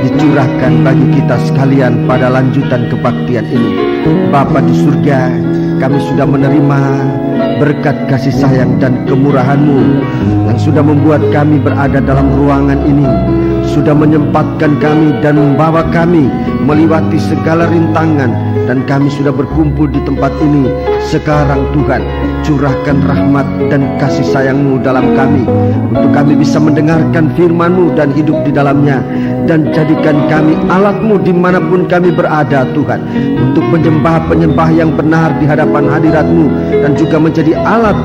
dicurahkan bagi kita sekalian pada lanjutan kebaktian ini. Bapa di surga, kami sudah menerima berkat kasih sayang dan kemurahan-Mu yang sudah membuat kami berada dalam ruangan ini, sudah menyempatkan kami dan membawa kami melewati segala rintangan, dan kami sudah berkumpul di tempat ini. Sekarang Tuhan, curahkan rahmat dan kasih sayang-Mu dalam kami, untuk kami bisa mendengarkan firman-Mu dan hidup di dalamnya, dan jadikan kami alat-Mu dimanapun kami berada Tuhan, untuk penyembah-penyembah yang benar di hadapan hadirat-Mu, dan juga menjadi alat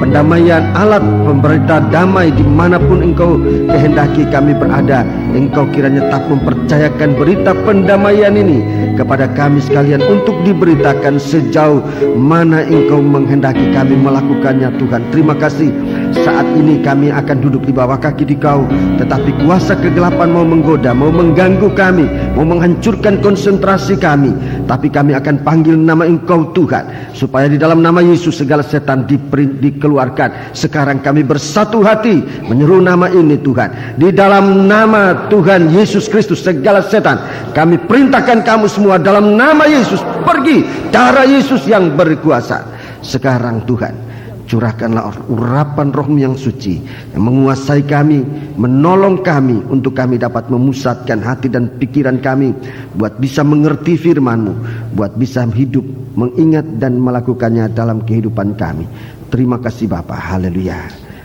pendamaian, alat pemberita damai dimanapun Engkau kehendaki kami berada. Engkau kiranya tak mempercayakan berita pendamaian ini kepada kami sekalian untuk diberitakan sejauh mana Engkau menghendaki kami melakukannya Tuhan. Terima kasih. Saat ini kami akan duduk di bawah kaki Dikau, tetapi kuasa kegelapan mau menggoda, mau mengganggu kami, mau menghancurkan konsentrasi kami. Tapi kami akan panggil nama Engkau Tuhan, supaya di dalam nama Yesus segala setan dikeluarkan. Sekarang kami bersatu hati menyeru nama ini Tuhan. Di dalam nama Tuhan Yesus Kristus segala setan kami perintahkan kamu semua dalam nama Yesus pergi. Darah Yesus yang berkuasa. Sekarang Tuhan, curahkanlah urapan Roh-Mu yang suci yang menguasai kami, menolong kami untuk kami dapat memusatkan hati dan pikiran kami buat bisa mengerti firman-Mu, buat bisa hidup, mengingat dan melakukannya dalam kehidupan kami. Terima kasih Bapa. Haleluya.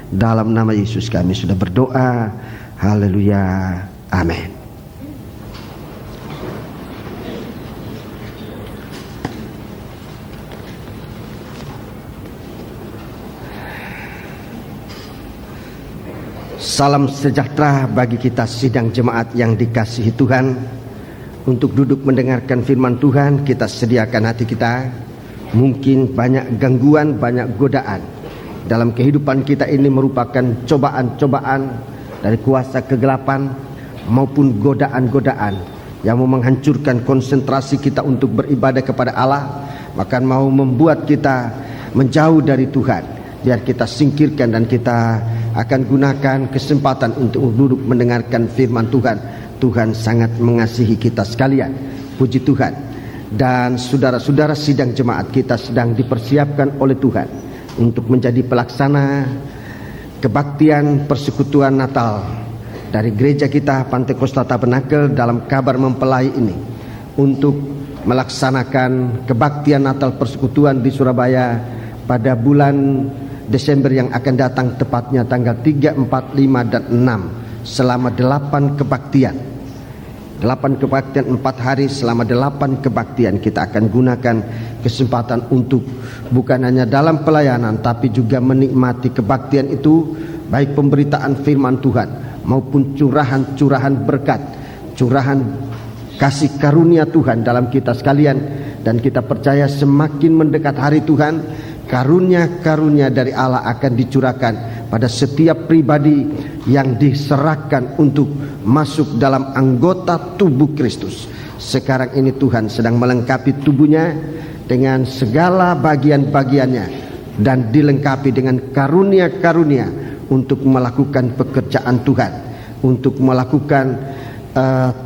Dalam nama Yesus kami sudah berdoa. Haleluya. Amin. Salam sejahtera bagi kita sidang jemaat yang dikasihi Tuhan. Untuk duduk mendengarkan firman Tuhan, kita sediakan hati kita. Mungkin banyak gangguan, banyak godaan dalam kehidupan kita ini, merupakan cobaan-cobaan dari kuasa kegelapan maupun godaan-godaan yang mau menghancurkan konsentrasi kita untuk beribadah kepada Allah, bahkan mau membuat kita menjauh dari Tuhan. Biar kita singkirkan, dan kita akan gunakan kesempatan untuk duduk mendengarkan firman Tuhan. Tuhan sangat mengasihi kita sekalian. Puji Tuhan. Dan saudara-saudara sidang jemaat, kita sedang dipersiapkan oleh Tuhan untuk menjadi pelaksana kebaktian persekutuan Natal dari gereja kita Pantekosta Tabernakel dalam kabar mempelai ini, untuk melaksanakan kebaktian Natal persekutuan di Surabaya pada bulan Desember yang akan datang, tepatnya tanggal 3, 4, 5, dan 6, selama 8 kebaktian. 8 kebaktian 4 hari, selama 8 kebaktian kita akan gunakan kesempatan untuk bukan hanya dalam pelayanan, tapi juga menikmati kebaktian itu, baik pemberitaan firman Tuhan maupun curahan-curahan berkat, curahan kasih karunia Tuhan dalam kita sekalian. Dan kita percaya semakin mendekat hari Tuhan, karunia-karunia dari Allah akan dicurahkan pada setiap pribadi yang diserahkan untuk masuk dalam anggota tubuh Kristus. Sekarang ini Tuhan sedang melengkapi tubuhnya dengan segala bagian-bagiannya, dan dilengkapi dengan karunia-karunia untuk melakukan pekerjaan Tuhan, untuk melakukan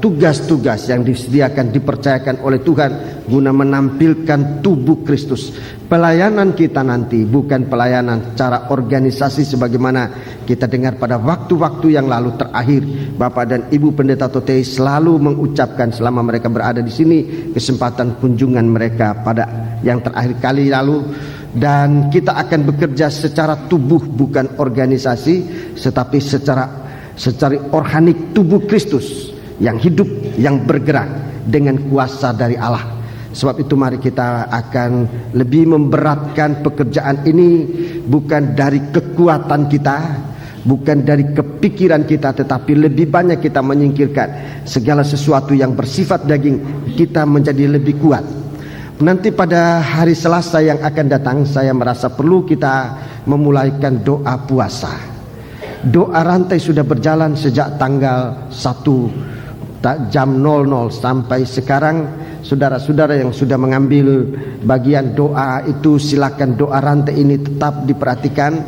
tugas-tugas yang disediakan, dipercayakan oleh Tuhan guna menampilkan tubuh Kristus. Pelayanan kita nanti bukan pelayanan cara organisasi sebagaimana kita dengar pada waktu-waktu yang lalu. Terakhir, Bapak dan Ibu Pendeta Totei selalu mengucapkan selama mereka berada di sini, kesempatan kunjungan mereka pada yang terakhir kali lalu. Dan kita akan bekerja secara tubuh, bukan organisasi, tetapi secara organik tubuh Kristus yang hidup, yang bergerak dengan kuasa dari Allah. Sebab itu mari kita akan lebih memberatkan pekerjaan ini, bukan dari kekuatan kita, bukan dari kepikiran kita, tetapi lebih banyak kita menyingkirkan segala sesuatu yang bersifat daging, kita menjadi lebih kuat. Nanti pada hari Selasa yang akan datang, saya merasa perlu kita memulaikan doa puasa. Doa rantai sudah berjalan sejak tanggal 1 jam 00 sampai sekarang. Saudara-saudara yang sudah mengambil bagian doa itu, silakan doa rantai ini tetap diperhatikan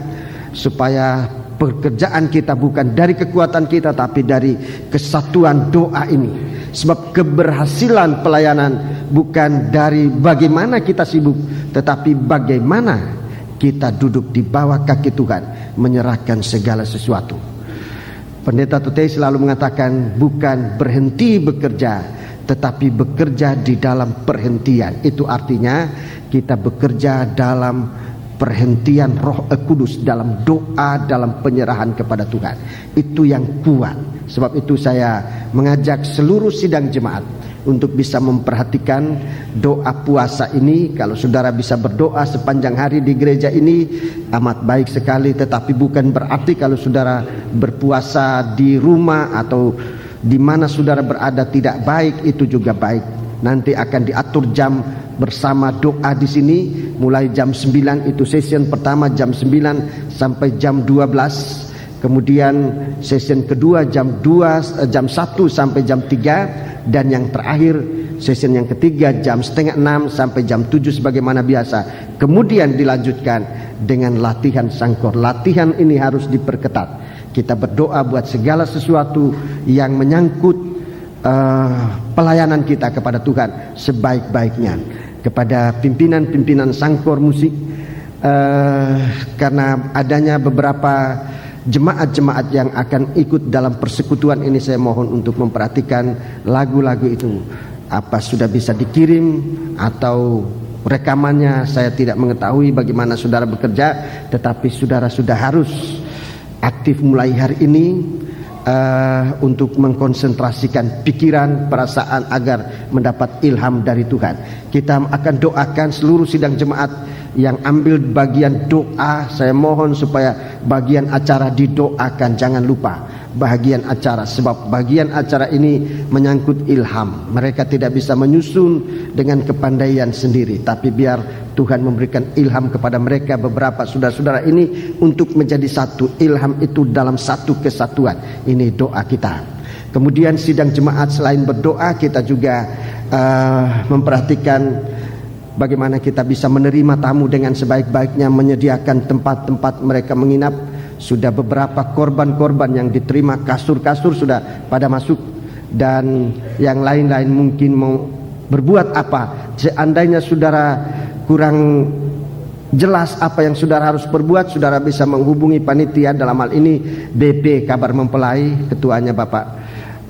supaya pekerjaan kita bukan dari kekuatan kita, tapi dari kesatuan doa ini. Sebab keberhasilan pelayanan bukan dari bagaimana kita sibuk, tetapi bagaimana kita duduk di bawah kaki Tuhan, menyerahkan segala sesuatu. Pendeta Tutei selalu mengatakan bukan berhenti bekerja, tetapi bekerja di dalam perhentian. Itu artinya kita bekerja dalam perhentian Roh Kudus, dalam doa, dalam penyerahan kepada Tuhan. Itu yang kuat. Sebab itu saya mengajak seluruh sidang jemaat untuk bisa memperhatikan doa puasa ini. Kalau saudara bisa berdoa sepanjang hari di gereja ini, amat baik sekali. Tetapi bukan berarti kalau saudara berpuasa di rumah atau di mana saudara berada tidak baik. Itu juga baik. Nanti akan diatur jam bersama doa di sini. Mulai jam 9 itu session pertama, jam 9 sampai jam 12. Kemudian session kedua jam 1 sampai jam 3. Dan yang terakhir session yang ketiga jam 5:30 sampai jam 7 sebagaimana biasa. Kemudian dilanjutkan dengan latihan sangkor. Latihan ini harus diperketat. Kita berdoa buat segala sesuatu yang menyangkut pelayanan kita kepada Tuhan sebaik-baiknya. Kepada pimpinan-pimpinan sangkor musik, karena adanya beberapa jemaat-jemaat yang akan ikut dalam persekutuan ini, saya mohon untuk memperhatikan lagu-lagu itu. Apa sudah bisa dikirim atau rekamannya, saya tidak mengetahui bagaimana saudara bekerja, tetapi saudara sudah harus aktif mulai hari ini untuk mengkonsentrasikan pikiran, perasaan agar mendapat ilham dari Tuhan. Kita akan doakan seluruh sidang jemaat yang ambil bagian doa. Saya mohon supaya bagian acara didoakan, jangan lupa bagian acara, sebab bagian acara ini menyangkut ilham. Mereka tidak bisa menyusun dengan kepandaian sendiri, tapi biar Tuhan memberikan ilham kepada mereka, beberapa saudara-saudara ini, untuk menjadi satu. Ilham itu dalam satu kesatuan. Ini doa kita. Kemudian sidang jemaat selain berdoa, kita juga memperhatikan bagaimana kita bisa menerima tamu dengan sebaik-baiknya, menyediakan tempat-tempat mereka menginap. Sudah beberapa korban-korban yang diterima, kasur-kasur sudah pada masuk, dan yang lain-lain mungkin mau berbuat apa. Seandainya saudara kurang jelas apa yang saudara harus perbuat, saudara bisa menghubungi panitia, dalam hal ini BP Kabar Mempelai, ketuanya Bapak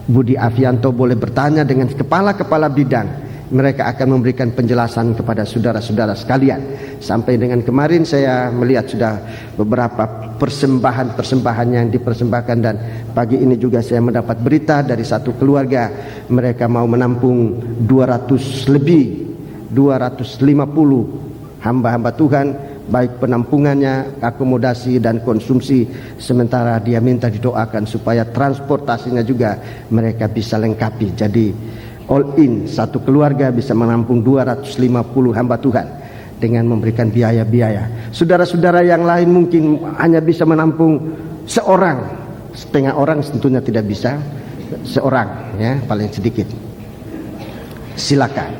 Budi Avianto. Boleh bertanya dengan kepala-kepala bidang, mereka akan memberikan penjelasan kepada saudara-saudara sekalian. Sampai dengan kemarin saya melihat sudah beberapa persembahan yang dipersembahkan, dan pagi ini juga saya mendapat berita dari satu keluarga, mereka mau menampung 250 hamba-hamba Tuhan, baik penampungannya, akomodasi dan konsumsi. Sementara dia minta didoakan supaya transportasinya juga mereka bisa lengkapi. Jadi all in, satu keluarga bisa menampung 250 hamba Tuhan dengan memberikan biaya-biaya. Saudara-saudara yang lain mungkin hanya bisa menampung seorang, setengah orang tentunya tidak bisa, seorang ya paling sedikit. Silakan.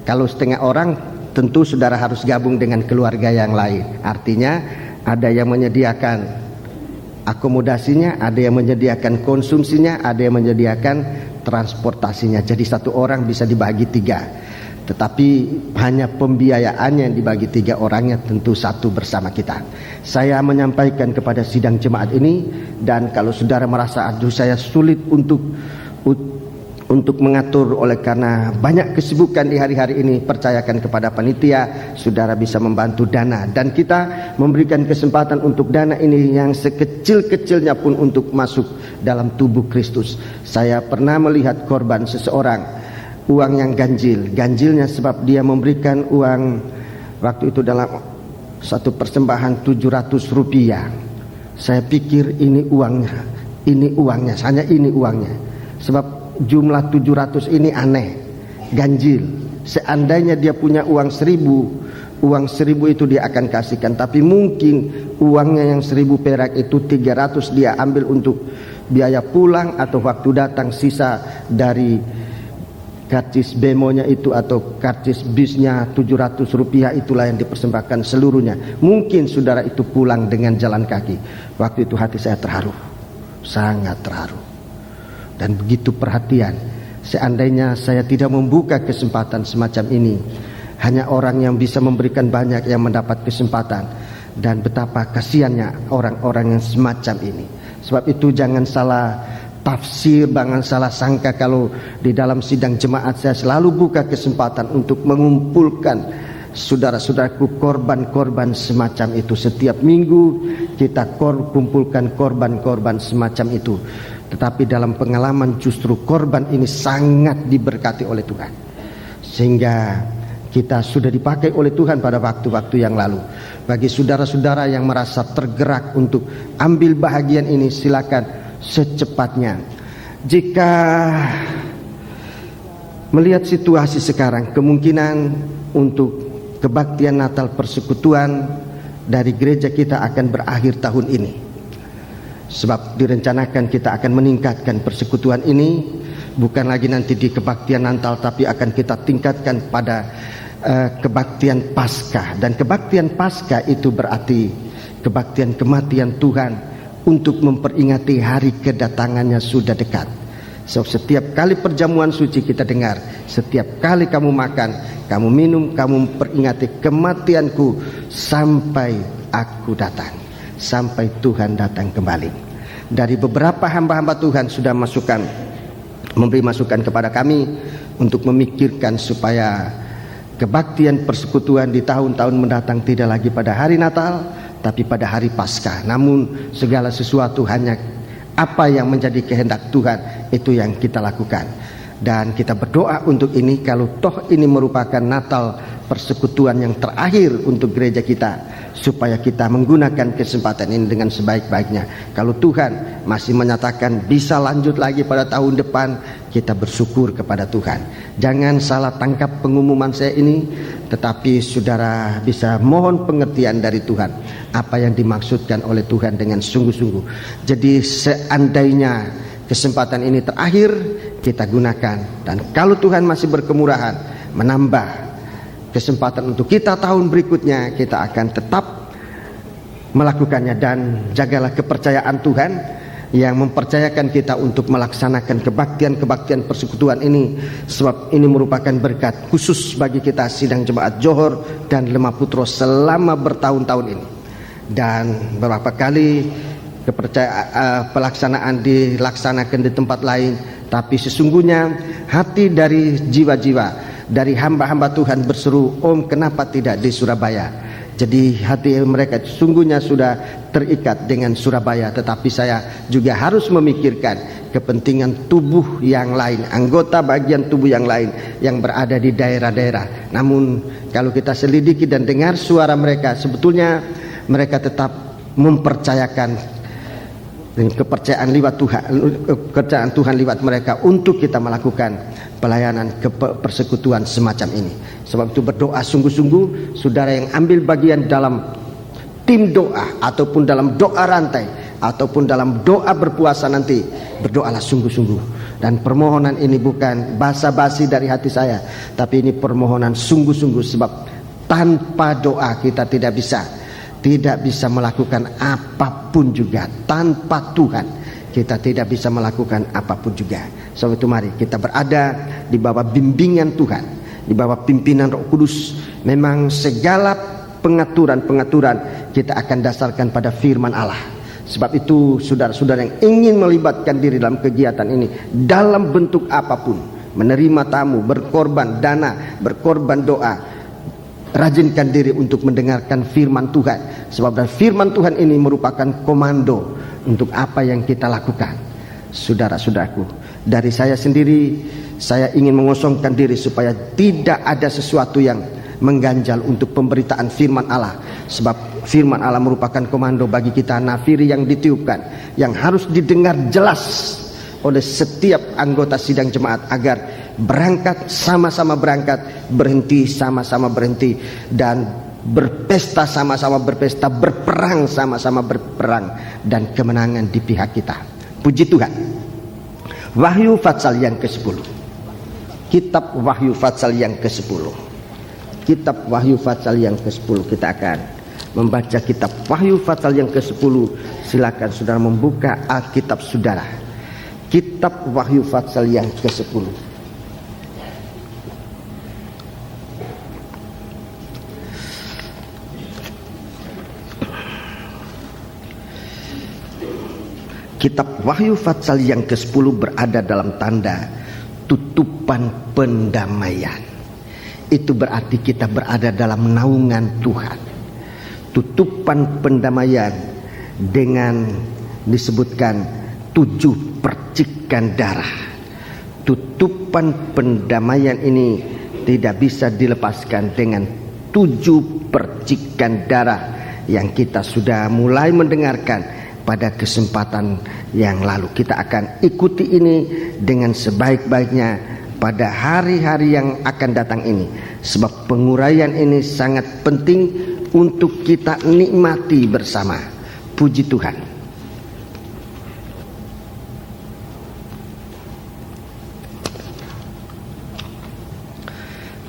Kalau setengah orang, tentu saudara harus gabung dengan keluarga yang lain. Artinya ada yang menyediakan akomodasinya, ada yang menyediakan konsumsinya, ada yang menyediakan transportasinya. Jadi satu orang bisa dibagi 3. Tetapi hanya pembiayaannya yang dibagi 3 orangnya, tentu satu bersama kita. Saya menyampaikan kepada sidang jemaat ini, dan kalau saudara merasa aduh saya sulit untuk mengatur oleh karena banyak kesibukan di hari-hari ini, percayakan kepada panitia, saudara bisa membantu dana, dan kita memberikan kesempatan untuk dana ini yang sekecil-kecilnya pun untuk masuk dalam tubuh Kristus. Saya pernah melihat korban seseorang, uang yang ganjilnya sebab dia memberikan uang waktu itu dalam satu persembahan 700 rupiah. Saya pikir ini uangnya, hanya ini uangnya, sebab jumlah 700 ini aneh, ganjil. Seandainya dia punya uang 1000 itu dia akan kasihkan, tapi mungkin uangnya yang 1000 perak itu 300 dia ambil untuk biaya pulang atau waktu datang, sisa dari karcis bemonya itu atau karcis bisnya 700 rupiah itulah yang dipersembahkan seluruhnya. Mungkin saudara itu pulang dengan jalan kaki. Waktu itu hati saya terharu, sangat terharu. Dan begitu perhatian, seandainya saya tidak membuka kesempatan semacam ini, hanya orang yang bisa memberikan banyak yang mendapat kesempatan. Dan betapa kasihannya orang-orang yang semacam ini. Sebab itu jangan salah tafsir, jangan salah sangka kalau di dalam sidang jemaat saya selalu buka kesempatan untuk mengumpulkan saudara-saudaraku korban-korban semacam itu. Setiap minggu kita kumpulkan korban-korban semacam itu. Tetapi dalam pengalaman justru korban ini sangat diberkati oleh Tuhan, sehingga kita sudah dipakai oleh Tuhan pada waktu-waktu yang lalu. Bagi saudara-saudara yang merasa tergerak untuk ambil bahagian ini, silakan secepatnya. Jika melihat situasi sekarang, kemungkinan untuk kebaktian Natal persekutuan dari gereja kita akan berakhir tahun ini. Sebab direncanakan kita akan meningkatkan persekutuan ini, bukan lagi nanti di kebaktian Natal, tapi akan kita tingkatkan pada kebaktian Paskah. Dan kebaktian Paskah itu berarti kebaktian kematian Tuhan untuk memperingati hari kedatangannya sudah dekat. So, setiap kali perjamuan suci kita dengar, setiap kali kamu makan, kamu minum, kamu memperingati kematianku sampai aku datang, sampai Tuhan datang kembali. Dari beberapa hamba-hamba Tuhan sudah memberi masukan kepada kami untuk memikirkan supaya kebaktian persekutuan di tahun-tahun mendatang tidak lagi pada hari Natal, tapi pada hari Paskah. Namun segala sesuatu hanya apa yang menjadi kehendak Tuhan, itu yang kita lakukan. Dan kita berdoa untuk ini, kalau toh ini merupakan Natal persekutuan yang terakhir untuk gereja kita, supaya kita menggunakan kesempatan ini dengan sebaik-baiknya. Kalau Tuhan masih menyatakan bisa lanjut lagi pada tahun depan, kita bersyukur kepada Tuhan. Jangan salah tangkap pengumuman saya ini, tetapi saudara bisa mohon pengertian dari Tuhan apa yang dimaksudkan oleh Tuhan dengan sungguh-sungguh. Jadi seandainya kesempatan ini terakhir, kita gunakan. Dan kalau Tuhan masih berkemurahan menambah kesempatan untuk kita tahun berikutnya, kita akan tetap melakukannya. Dan jagalah kepercayaan Tuhan yang mempercayakan kita untuk melaksanakan kebaktian-kebaktian persekutuan ini, sebab ini merupakan berkat khusus bagi kita sidang jemaat Johor dan Lemah Putro selama bertahun-tahun ini. Dan beberapa kali pelaksanaan dilaksanakan di tempat lain, tapi sesungguhnya hati dari jiwa-jiwa, dari hamba-hamba Tuhan berseru, Om kenapa tidak di Surabaya? Jadi hati mereka sesungguhnya sudah terikat dengan Surabaya. Tetapi saya juga harus memikirkan kepentingan tubuh yang lain, anggota bagian tubuh yang lain yang berada di daerah-daerah. Namun kalau kita selidiki dan dengar suara mereka, sebetulnya mereka tetap mempercayakan kepercayaan lewat Tuhan, kepercayaan Tuhan lewat mereka untuk kita melakukan pelayanan persekutuan semacam ini. Sebab itu berdoa sungguh-sungguh, saudara yang ambil bagian dalam tim doa ataupun dalam doa rantai ataupun dalam doa berpuasa nanti, berdoalah sungguh-sungguh. Dan permohonan ini bukan basa-basi dari hati saya, tapi ini permohonan sungguh-sungguh, sebab tanpa doa kita tidak bisa melakukan apapun juga. Tanpa Tuhan kita tidak bisa melakukan apapun juga. Sebab itu mari kita berada di bawah bimbingan Tuhan, di bawah pimpinan Roh Kudus. Memang segala pengaturan-pengaturan kita akan dasarkan pada firman Allah. Sebab itu saudara-saudara yang ingin melibatkan diri dalam kegiatan ini dalam bentuk apapun, menerima tamu, berkorban dana, berkorban doa, rajinkan diri untuk mendengarkan firman Tuhan. Sebab dan firman Tuhan ini merupakan komando untuk apa yang kita lakukan. Saudara-saudaraku, dari saya sendiri, saya ingin mengosongkan diri supaya tidak ada sesuatu yang mengganjal untuk pemberitaan firman Allah. Sebab firman Allah merupakan komando bagi kita, nafiri yang ditiupkan, yang harus didengar jelas oleh setiap anggota sidang jemaat agar berangkat sama-sama berangkat, berhenti sama-sama berhenti, dan berpesta sama-sama berpesta, berperang sama-sama berperang, dan kemenangan di pihak kita. Puji Tuhan. Wahyu pasal yang ke-10. Kitab Wahyu pasal yang ke-10. Kitab Wahyu pasal yang ke-10. Kita akan membaca kitab Wahyu pasal yang ke-10. Silakan saudara membuka Alkitab saudara. Kitab Wahyu pasal yang ke-10. Kitab Wahyu pasal yang ke-10 berada dalam tanda tutupan pendamaian. Itu berarti kita berada dalam naungan Tuhan. Tutupan pendamaian dengan disebutkan 7 percikan darah. Tutupan pendamaian ini tidak bisa dilepaskan dengan 7 percikan darah yang kita sudah mulai mendengarkan pada kesempatan yang lalu. Kita akan ikuti ini dengan sebaik-baiknya pada hari-hari yang akan datang ini, sebab penguraian ini sangat penting untuk kita nikmati bersama. Puji Tuhan.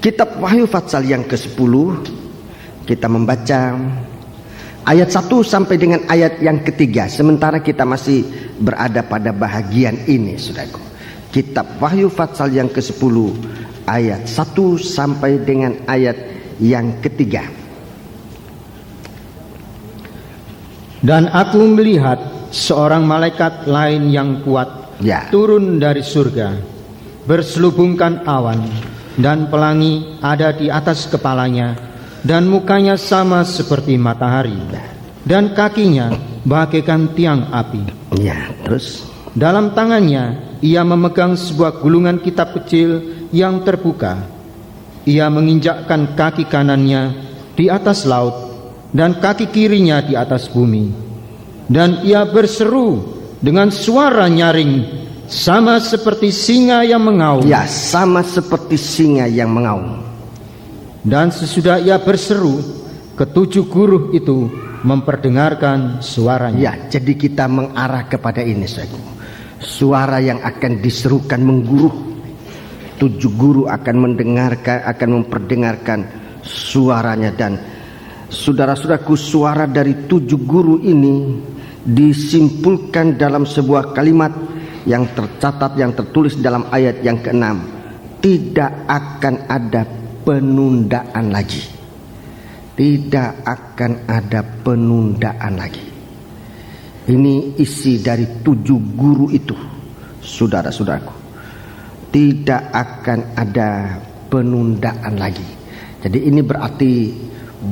Kitab Wahyu pasal yang ke-10, kita membaca ayat 1 sampai dengan ayat yang ketiga. Sementara kita masih berada pada bahagian ini, saudaraku. Kitab Wahyu pasal yang ke-10 ayat 1 sampai dengan ayat yang ketiga. Dan aku melihat seorang malaikat lain yang kuat turun dari surga, berselubungkan awan, dan pelangi ada di atas kepalanya, dan mukanya sama seperti matahari, dan kakinya bagaikan tiang api. Terus dalam tangannya ia memegang sebuah gulungan kitab kecil yang terbuka. Ia menginjakkan kaki kanannya di atas laut dan kaki kirinya di atas bumi. Dan ia berseru dengan suara nyaring, sama seperti singa yang mengaum. Sama seperti singa yang mengaum. Dan sesudah ia berseru, ke-7 guru itu memperdengarkan suaranya. Jadi kita mengarah kepada ini, saudara. Suara yang akan diserukan mengguruh. 7 guru akan mendengarkan, akan memperdengarkan suaranya. Dan saudara-saudaraku, suara dari 7 guru ini disimpulkan dalam sebuah kalimat yang tercatat, yang tertulis dalam ayat yang ke-6. Tidak akan ada penundaan lagi. Tidak akan ada penundaan lagi. Ini isi dari 7 guru itu, saudara-saudaraku. Tidak akan ada penundaan lagi. Jadi ini berarti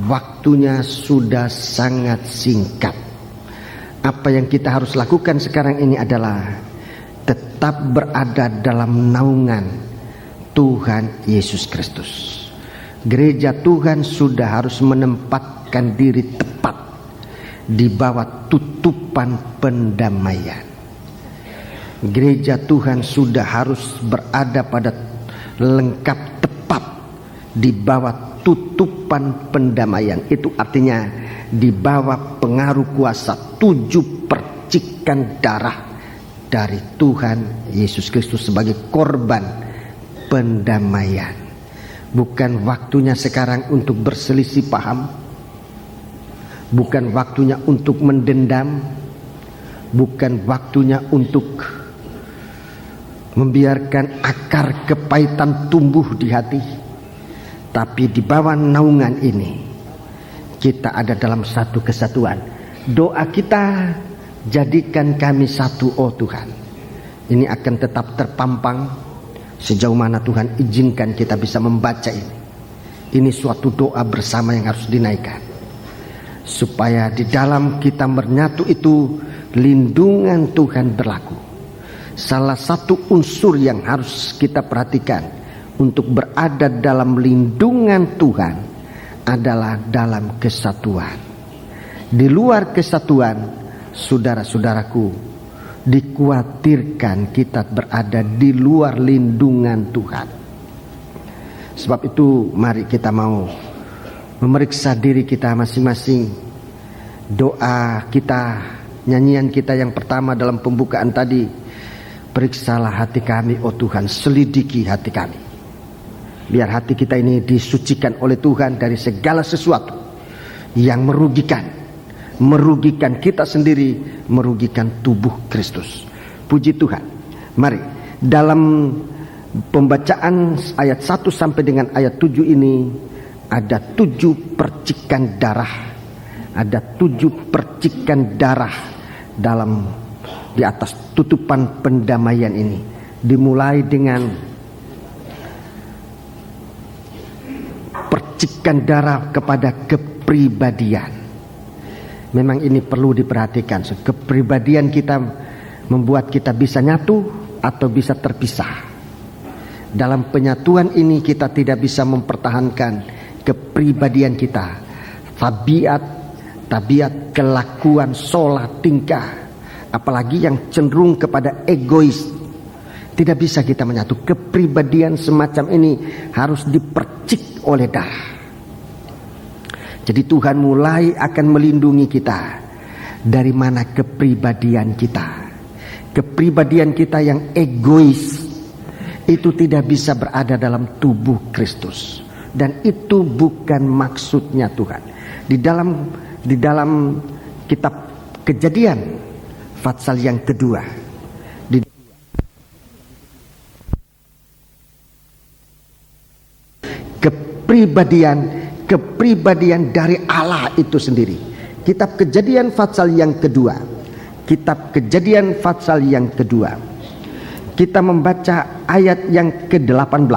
waktunya sudah sangat singkat. Apa yang kita harus lakukan sekarang ini adalah tetap berada dalam naungan Tuhan Yesus Kristus. Gereja Tuhan sudah harus menempatkan diri tepat di bawah tutupan pendamaian. Gereja Tuhan sudah harus berada pada lengkap tepat di bawah tutupan pendamaian. Itu artinya di bawah pengaruh kuasa 7 percikan darah dari Tuhan Yesus Kristus sebagai korban pendamaian. Bukan waktunya sekarang untuk berselisih paham, bukan waktunya untuk mendendam, bukan waktunya untuk membiarkan akar kepahitan tumbuh di hati. Tapi di bawah naungan ini kita ada dalam satu kesatuan. Doa kita, jadikan kami satu, oh Tuhan. Ini akan tetap terpampang sejauh mana Tuhan izinkan kita bisa membaca ini. Ini suatu doa bersama yang harus dinaikkan, supaya di dalam kita menyatu itu lindungan Tuhan berlaku. Salah satu unsur yang harus kita perhatikan untuk berada dalam lindungan Tuhan adalah dalam kesatuan. Di luar kesatuan, saudara-saudaraku, dikhawatirkan kita berada di luar lindungan Tuhan. Sebab itu mari kita mau memeriksa diri kita masing-masing. Doa kita, nyanyian kita yang pertama dalam pembukaan tadi, periksalah hati kami, oh Tuhan, selidiki hati kami. Biar hati kita ini disucikan oleh Tuhan dari segala sesuatu yang merugikan kita sendiri, merugikan tubuh Kristus. Puji Tuhan. Mari dalam pembacaan ayat 1 sampai dengan ayat 7 ini ada 7 percikan darah. Ada 7 percikan darah dalam di atas tutupan pendamaian ini. Dimulai dengan percikan darah kepada kepribadian. Memang ini perlu diperhatikan. Kepribadian kita membuat kita bisa nyatu atau bisa terpisah. Dalam penyatuan ini kita tidak bisa mempertahankan kepribadian kita, tabiat, kelakuan, solah, tingkah, apalagi yang cenderung kepada egois. Tidak bisa kita menyatu. Kepribadian semacam ini harus dipercik oleh darah. Jadi Tuhan mulai akan melindungi kita. Dari mana kepribadian kita? Kepribadian kita yang egois itu tidak bisa berada dalam tubuh Kristus. Dan itu bukan maksudnya Tuhan. Di dalam kitab Kejadian pasal yang kedua, kepribadian dari Allah itu sendiri. Kitab Kejadian pasal yang kedua. Kita membaca ayat yang ke-18.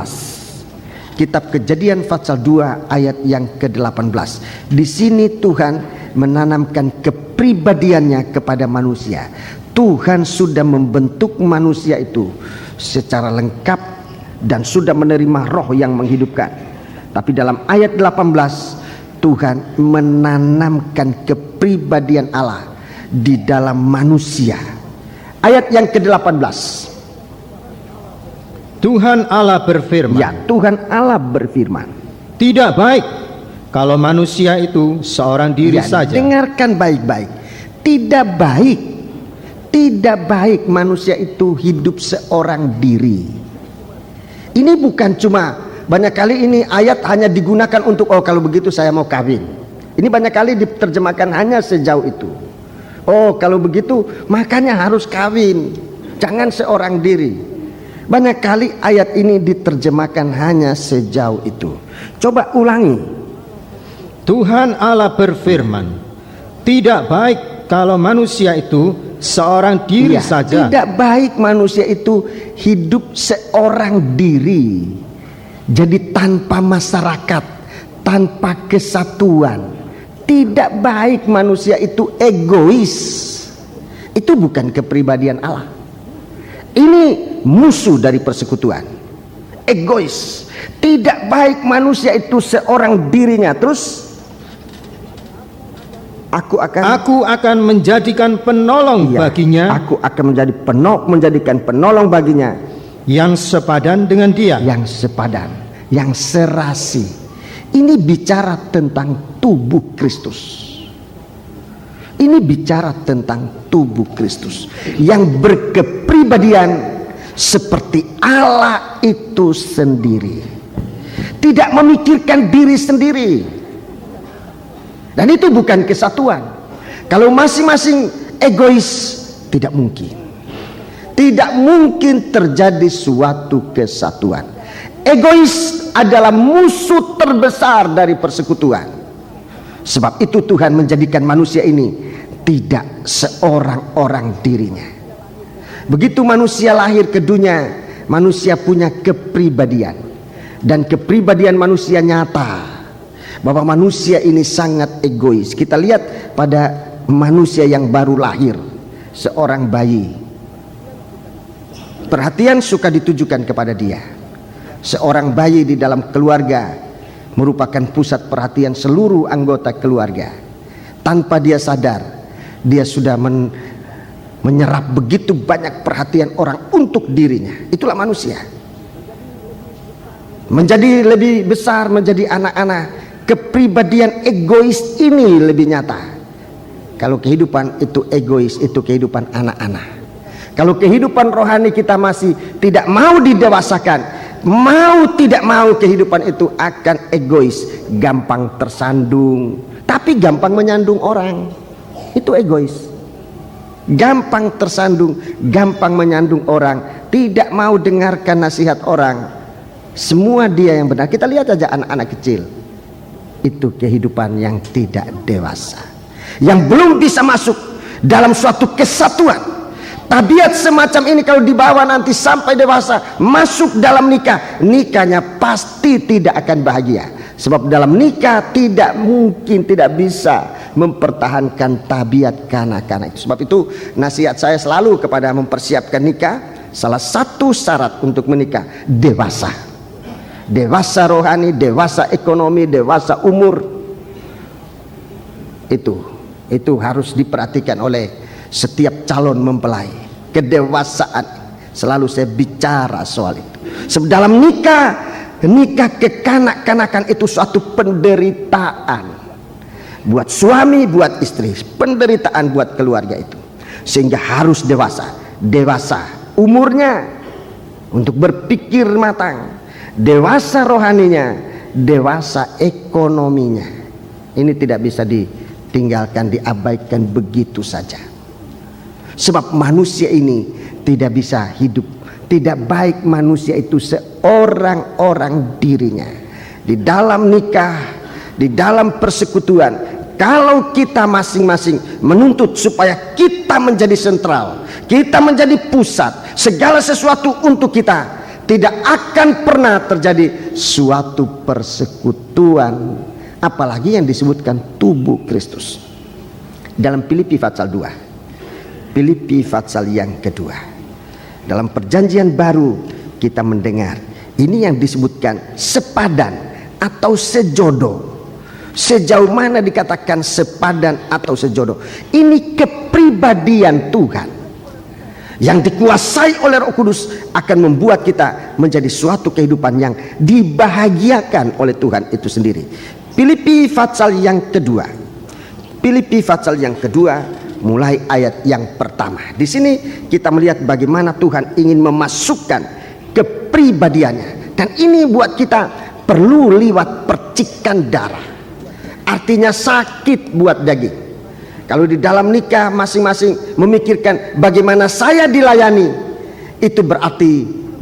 Kitab Kejadian pasal 2 ayat yang ke-18. Di sini Tuhan menanamkan kepribadiannya kepada manusia. Tuhan sudah membentuk manusia itu secara lengkap dan sudah menerima roh yang menghidupkan. Tapi dalam ayat 18 Tuhan menanamkan kepribadian Allah di dalam manusia. Ayat yang ke-18. Tuhan Allah berfirman. Ya, Tuhan Allah berfirman. Tidak baik kalau manusia itu seorang diri saja. Dengarkan baik-baik. Tidak baik manusia itu hidup seorang diri. Ini bukan cuma, banyak kali ini ayat hanya digunakan untuk, oh kalau begitu saya mau kawin. Ini banyak kali diterjemahkan hanya sejauh itu. Oh kalau begitu makanya harus kawin, jangan seorang diri. Banyak kali ayat ini diterjemahkan hanya sejauh itu. Coba ulangi. Tuhan Allah berfirman, tidak baik kalau manusia itu seorang diri saja. Tidak baik manusia itu hidup seorang diri. Jadi tanpa masyarakat, tanpa kesatuan. Tidak baik manusia itu egois. Itu bukan kepribadian Allah. Ini musuh dari persekutuan. Egois. Tidak baik manusia itu seorang dirinya. Terus Aku akan menjadikan penolong baginya. Aku akan menjadikan penolong baginya yang sepadan dengan dia. Yang sepadan, yang serasi. Ini bicara tentang tubuh Kristus. Ini bicara tentang tubuh Kristus yang berkepribadian seperti Allah itu sendiri. Tidak memikirkan diri sendiri. Dan itu bukan kesatuan. Kalau masing-masing egois, tidak mungkin. Tidak mungkin terjadi suatu kesatuan. Egois adalah musuh terbesar dari persekutuan. Sebab itu Tuhan menjadikan manusia ini tidak seorang-orang dirinya. Begitu manusia lahir ke dunia, manusia punya kepribadian. Dan kepribadian manusia nyata. Bahwa manusia ini sangat egois. Kita lihat pada manusia yang baru lahir, seorang bayi. Perhatian suka ditujukan kepada dia. Seorang bayi di dalam keluarga merupakan pusat perhatian seluruh anggota keluarga. Tanpa dia sadar, dia sudah menyerap begitu banyak perhatian orang untuk dirinya. Itulah manusia. Menjadi lebih besar, menjadi anak-anak, kepribadian egois ini lebih nyata. Kalau kehidupan itu egois, itu kehidupan anak-anak. Kalau kehidupan rohani kita masih tidak mau didewasakan, Mau tidak mau kehidupan itu akan egois, gampang tersandung, tapi gampang menyandung orang. Itu egois. Gampang tersandung, gampang menyandung orang, tidak mau dengarkan nasihat orang. Semua dia yang benar. Kita lihat aja anak-anak kecil. Itu kehidupan yang tidak dewasa, yang belum bisa masuk dalam suatu kesatuan. Tabiat semacam ini kalau dibawa nanti sampai dewasa, masuk dalam nikah, nikahnya pasti tidak akan bahagia. Sebab dalam nikah tidak mungkin, tidak bisa mempertahankan tabiat kanak-kanak itu. Sebab itu nasihat saya selalu kepada mempersiapkan nikah, salah satu syarat untuk menikah dewasa. Dewasa rohani, dewasa ekonomi, dewasa umur. Itu harus diperhatikan oleh setiap calon mempelai. Kedewasaan, selalu saya bicara soal itu. Sebab dalam nikah kekanak-kanakan itu suatu penderitaan buat suami, buat istri, penderitaan buat keluarga itu. Sehingga harus dewasa umurnya untuk berpikir matang, dewasa rohaninya, dewasa ekonominya. Ini tidak bisa ditinggalkan, diabaikan begitu saja. Sebab manusia ini tidak bisa hidup, tidak baik manusia itu seorang-orang dirinya. Di dalam nikah, di dalam persekutuan, kalau kita masing-masing menuntut supaya kita menjadi sentral, kita menjadi pusat, segala sesuatu untuk kita, tidak akan pernah terjadi suatu persekutuan, apalagi yang disebutkan tubuh Kristus. Dalam Filipi pasal 2, Filipi pasal yang kedua, dalam perjanjian baru kita mendengar ini yang disebutkan sepadan atau sejodoh. Sejauh mana dikatakan sepadan atau sejodoh? Ini kepribadian Tuhan yang dikuasai oleh Roh Kudus akan membuat kita menjadi suatu kehidupan yang dibahagiakan oleh Tuhan itu sendiri. Filipi pasal yang kedua, Filipi pasal yang kedua, mulai ayat yang pertama. Di sini kita melihat bagaimana Tuhan ingin memasukkan kepribadiannya, dan ini buat kita perlu lewat percikan darah. Artinya sakit buat daging. Kalau di dalam nikah masing-masing memikirkan bagaimana saya dilayani, itu berarti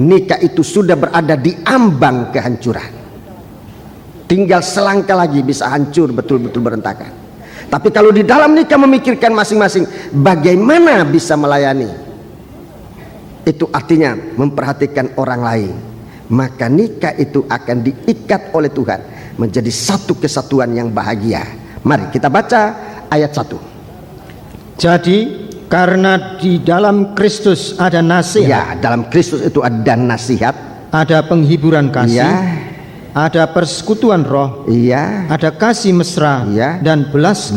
nikah itu sudah berada di ambang kehancuran. Tinggal selangkah lagi bisa hancur, betul-betul berantakan. Tapi kalau di dalam nikah memikirkan masing-masing bagaimana bisa melayani, itu artinya memperhatikan orang lain, maka nikah itu akan diikat oleh Tuhan menjadi satu kesatuan yang bahagia. Mari kita baca ayat 1. Jadi karena di dalam Kristus ada nasihat. Ya, dalam Kristus itu ada nasihat, ada penghiburan kasih, ya, ada persekutuan roh, iya, ada kasih mesra, iya, dan belas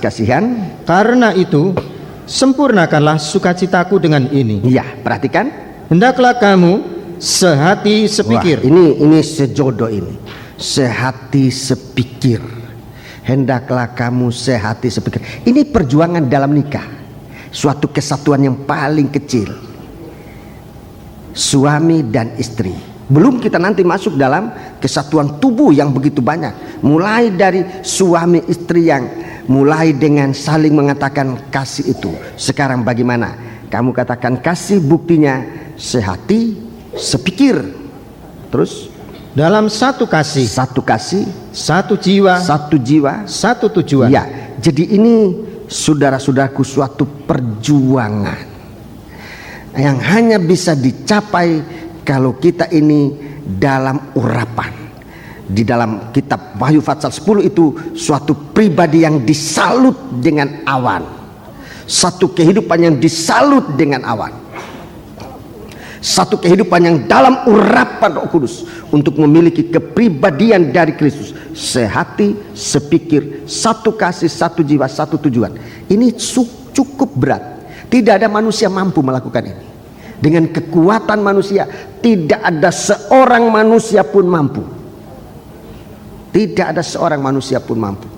kasihan. Karena itu sempurnakanlah sukacitaku dengan ini. Iya, perhatikan. Hendaklah kamu sehati sepikir. Wah, ini sejodoh ini. Sehati sepikir. Hendaklah kamu sehati sepikir. Ini perjuangan dalam nikah. Suatu kesatuan yang paling kecil. Suami dan istri. Belum kita nanti masuk dalam kesatuan tubuh yang begitu banyak. Mulai dari suami istri yang mulai dengan saling mengatakan kasih itu. Sekarang bagaimana? Kamu katakan kasih, buktinya sehati sepikir. Terus dalam satu kasih, satu jiwa, satu tujuan. Ya, jadi ini saudara-saudaraku suatu perjuangan yang hanya bisa dicapai kalau kita ini dalam urapan. Di dalam kitab Wahyu pasal 10 itu suatu pribadi yang disalut dengan awan. Satu kehidupan yang disalut dengan awan. Satu kehidupan yang dalam urapan Roh Kudus untuk memiliki kepribadian dari Kristus. Sehati, sepikir, satu kasih, satu jiwa, satu tujuan. Ini cukup berat. Tidak ada manusia mampu melakukan ini. Dengan kekuatan manusia, tidak ada seorang manusia pun mampu. Tidak ada seorang manusia pun mampu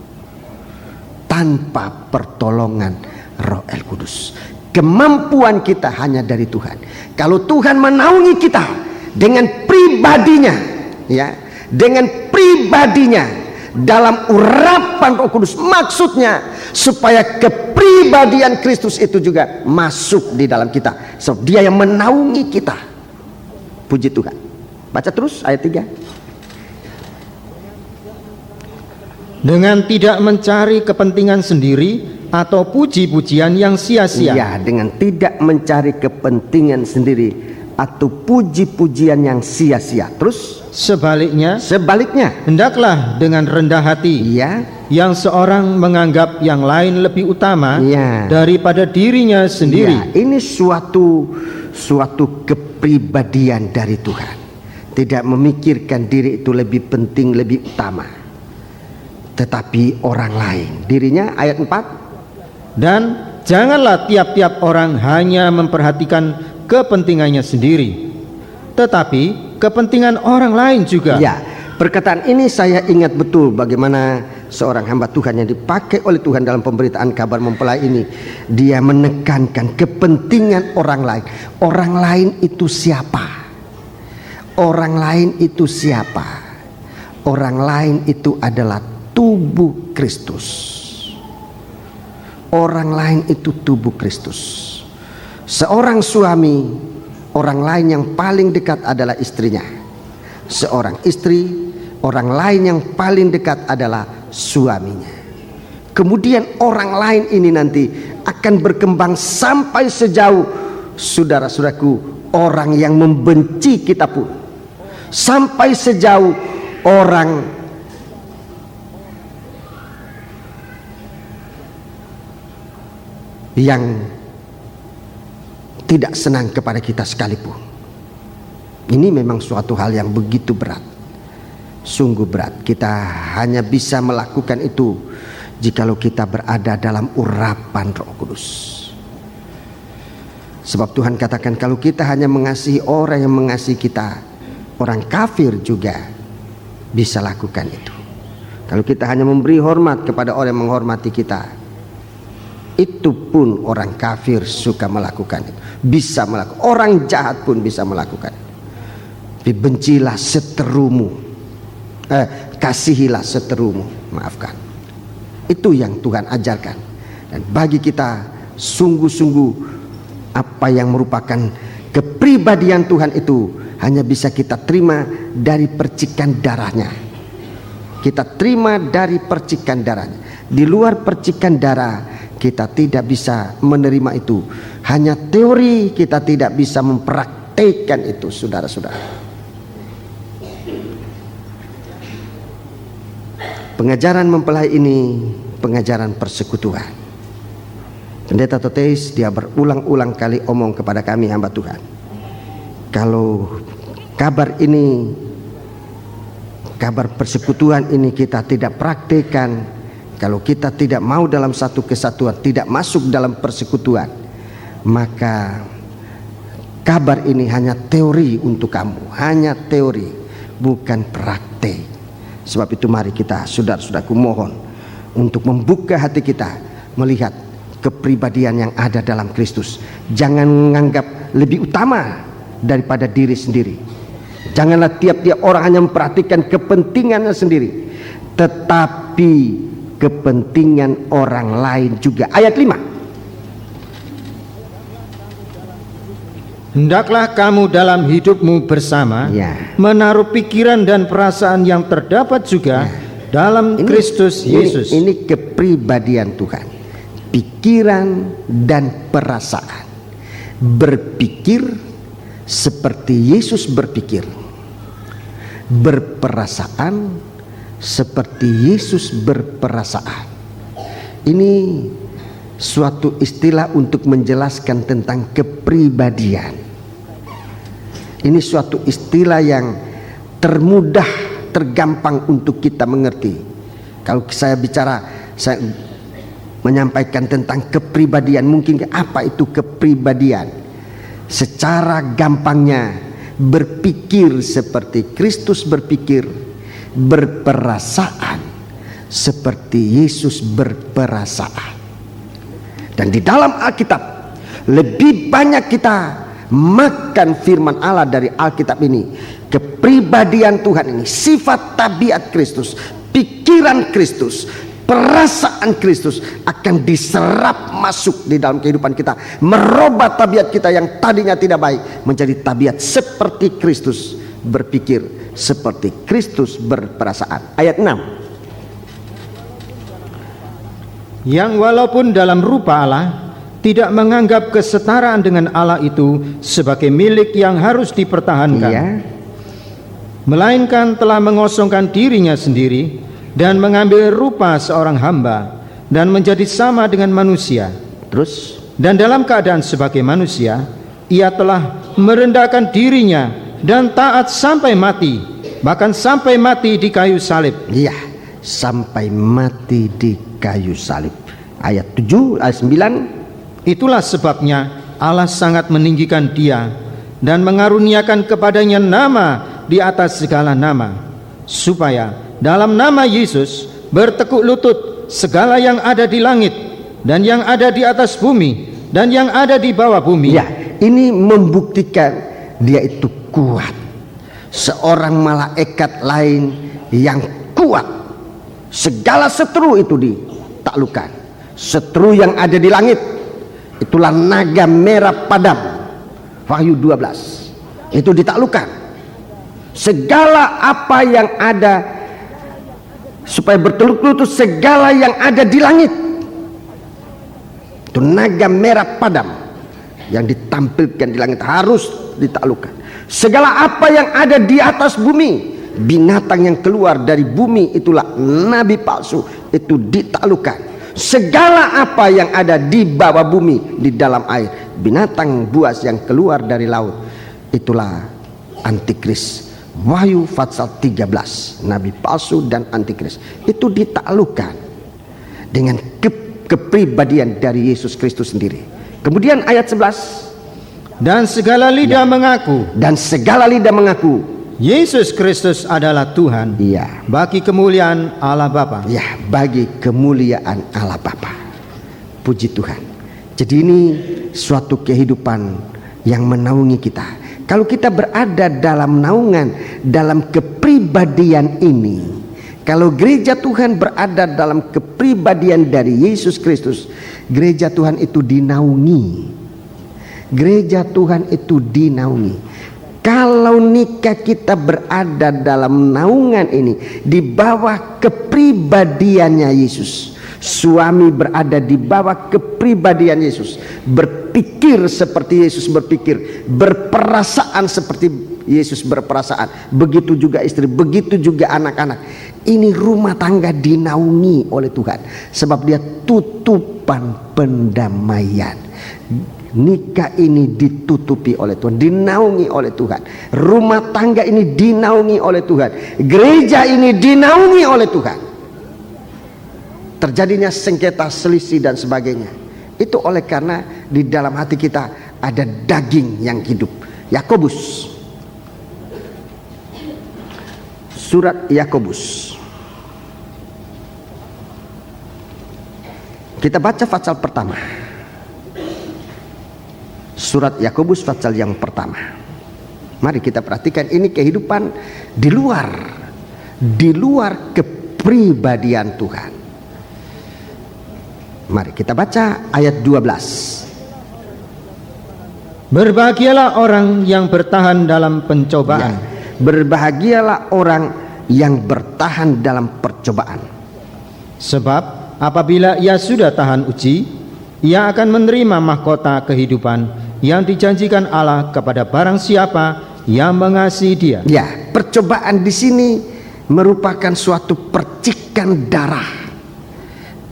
tanpa pertolongan Roh El Kudus. Kemampuan kita hanya dari Tuhan. Kalau Tuhan menaungi kita dengan pribadi pribadinya, ya, dengan pribadinya dalam urapan Roh Kudus. Maksudnya supaya kepribadian Kristus itu juga masuk di dalam kita, sebab Dia yang menaungi kita. Puji Tuhan. Baca terus ayat 3. Dengan tidak mencari kepentingan sendiri atau puji-pujian yang sia-sia. Ya, dengan tidak mencari kepentingan sendiri atau puji-pujian yang sia-sia. Terus sebaliknya hendaklah dengan rendah hati, ya, yang seorang menganggap yang lain lebih utama, ya, daripada dirinya sendiri. Ya, ini suatu kepribadian dari Tuhan. Tidak memikirkan diri itu lebih penting, lebih utama, tetapi orang lain. Dirinya, ayat 4. Dan janganlah tiap-tiap orang hanya memperhatikan kepentingannya sendiri, tetapi kepentingan orang lain juga. Ya, perkataan ini saya ingat betul bagaimana seorang hamba Tuhan yang dipakai oleh Tuhan dalam pemberitaan kabar mempelai ini. Dia menekankan kepentingan orang lain. Orang lain itu siapa? Orang lain itu siapa? Orang lain itu adalah tubuh Kristus. Orang lain itu tubuh Kristus. Seorang suami, orang lain yang paling dekat adalah istrinya. Seorang istri, orang lain yang paling dekat adalah suaminya. Kemudian orang lain ini nanti akan berkembang sampai sejauh, saudara-saudaraku, orang yang membenci kita pun. Sampai sejauh orang yang tidak senang kepada kita sekalipun. Ini memang suatu hal yang begitu berat, sungguh berat. Kita hanya bisa melakukan itu jikalau kita berada dalam urapan Roh Kudus. Sebab Tuhan katakan, kalau kita hanya mengasihi orang yang mengasihi kita, orang kafir juga bisa lakukan itu. Kalau kita hanya memberi hormat kepada orang yang menghormati kita, itu pun orang kafir suka melakukan itu, bisa melakukan. Orang jahat pun bisa melakukan. Bencilah seterumu, kasihilah seterumu, maafkan. Itu yang Tuhan ajarkan. Dan bagi kita sungguh-sungguh apa yang merupakan kepribadian Tuhan itu hanya bisa kita terima dari percikan darahnya. Kita terima dari percikan darahnya. Di luar percikan darah kita tidak bisa menerima itu. Hanya teori, kita tidak bisa mempraktekkan itu, saudara-saudara. Pengajaran mempelai ini pengajaran persekutuan. Pendeta Toteis dia berulang-ulang kali omong kepada kami hamba Tuhan, kalau kabar ini, kabar persekutuan ini kita tidak praktekkan, kalau kita tidak mau dalam satu kesatuan, tidak masuk dalam persekutuan, maka kabar ini hanya teori untuk kamu, hanya teori, bukan praktek. Sebab itu mari kita, saudara-saudaraku, mohon untuk membuka hati kita melihat kepribadian yang ada dalam Kristus. Jangan menganggap lebih utama daripada diri sendiri. Janganlah tiap-tiap orang hanya memperhatikan kepentingannya sendiri, tetapi kepentingan orang lain juga. Ayat 5. Hendaklah kamu dalam hidupmu bersama menaruh pikiran dan perasaan yang terdapat juga dalam Kristus Yesus. Ini kepribadian Tuhan. Pikiran dan perasaan. Berpikir seperti Yesus berpikir. Berperasaan seperti Yesus berperasaan. Ini suatu istilah untuk menjelaskan tentang kepribadian. Ini suatu istilah yang termudah, tergampang untuk kita mengerti. Kalau saya bicara, saya menyampaikan tentang kepribadian, mungkin apa itu kepribadian? Secara gampangnya, berpikir seperti Kristus berpikir, berperasaan seperti Yesus berperasaan. Dan di dalam Alkitab lebih banyak kita makan firman Allah dari Alkitab ini. kepribadian Tuhan ini, sifat tabiat Kristus, pikiran Kristus, perasaan Kristus akan diserap masuk di dalam kehidupan kita, merubah tabiat kita yang tadinya tidak baik menjadi tabiat seperti Kristus, berpikir seperti Kristus berperasaan. Ayat 6. Yang walaupun dalam rupa Allah tidak menganggap kesetaraan dengan Allah itu sebagai milik yang harus dipertahankan, iya, melainkan telah mengosongkan dirinya sendiri dan mengambil rupa seorang hamba dan menjadi sama dengan manusia. Terus, dan dalam keadaan sebagai manusia, ia telah merendahkan dirinya dan taat sampai mati, bahkan sampai mati di kayu salib. iya, sampai mati di kayu salib. Ayat 7, ayat 9. Itulah sebabnya Allah sangat meninggikan dia dan mengaruniakan kepadanya nama di atas segala nama, supaya dalam nama Yesus bertekuk lutut segala yang ada di langit dan yang ada di atas bumi dan yang ada di bawah bumi. Ya, ini membuktikan dia itu kuat. Seorang malaikat lain yang kuat. Segala seteru itu ditaklukkan. Seteru yang ada di langit, itulah naga merah padam. Wahyu 12. Itu ditaklukkan. Segala apa yang ada, supaya berteluk lutut segala yang ada di langit, itu naga merah padam yang ditampilkan di langit harus ditaklukkan. Segala apa yang ada di atas bumi, binatang yang keluar dari bumi, itulah nabi palsu, itu ditaklukkan. Segala apa yang ada di bawah bumi, di dalam air, binatang buas yang keluar dari laut, itulah antikris. Wahyu pasal 13, nabi palsu dan antikris itu ditaklukkan dengan kepribadian dari Yesus Kristus sendiri. Kemudian ayat 11, dan segala lidah mengaku, dan segala lidah mengaku Yesus Kristus adalah Tuhan, iya, bagi kemuliaan Allah Bapa. ya, bagi kemuliaan Allah Bapa. Puji Tuhan. Jadi ini suatu kehidupan yang menaungi kita. Kalau kita berada dalam naungan, dalam kepribadian ini, kalau gereja Tuhan berada dalam kepribadian dari Yesus Kristus, gereja Tuhan itu dinaungi. Gereja Tuhan itu dinaungi. Kalau nikah kita berada dalam naungan ini, di bawah kepribadiannya Yesus, suami berada di bawah kepribadian Yesus, berpikir seperti Yesus berpikir, berperasaan seperti Yesus berperasaan, begitu juga istri, begitu juga anak-anak. Ini rumah tangga dinaungi oleh Tuhan, sebab dia tutupan pendamaian. Nikah ini ditutupi oleh Tuhan, dinaungi oleh Tuhan. Rumah tangga ini dinaungi oleh Tuhan. Gereja ini dinaungi oleh Tuhan. Terjadinya sengketa, selisih dan sebagainya, itu oleh karena di dalam hati kita ada daging yang hidup. Yakobus, surat Yakobus, kita baca pasal pertama. Surat Yakobus pasal yang pertama. Mari kita perhatikan ini kehidupan di luar kepribadian Tuhan. Mari kita baca ayat 12. Berbahagialah orang yang bertahan dalam pencobaan. Ya, berbahagialah orang yang bertahan dalam percobaan. Sebab apabila ia sudah tahan uji, ia akan menerima mahkota kehidupan yang dijanjikan Allah kepada barang siapa yang mengasihi Dia. Ya, percobaan di sini merupakan suatu percikan darah.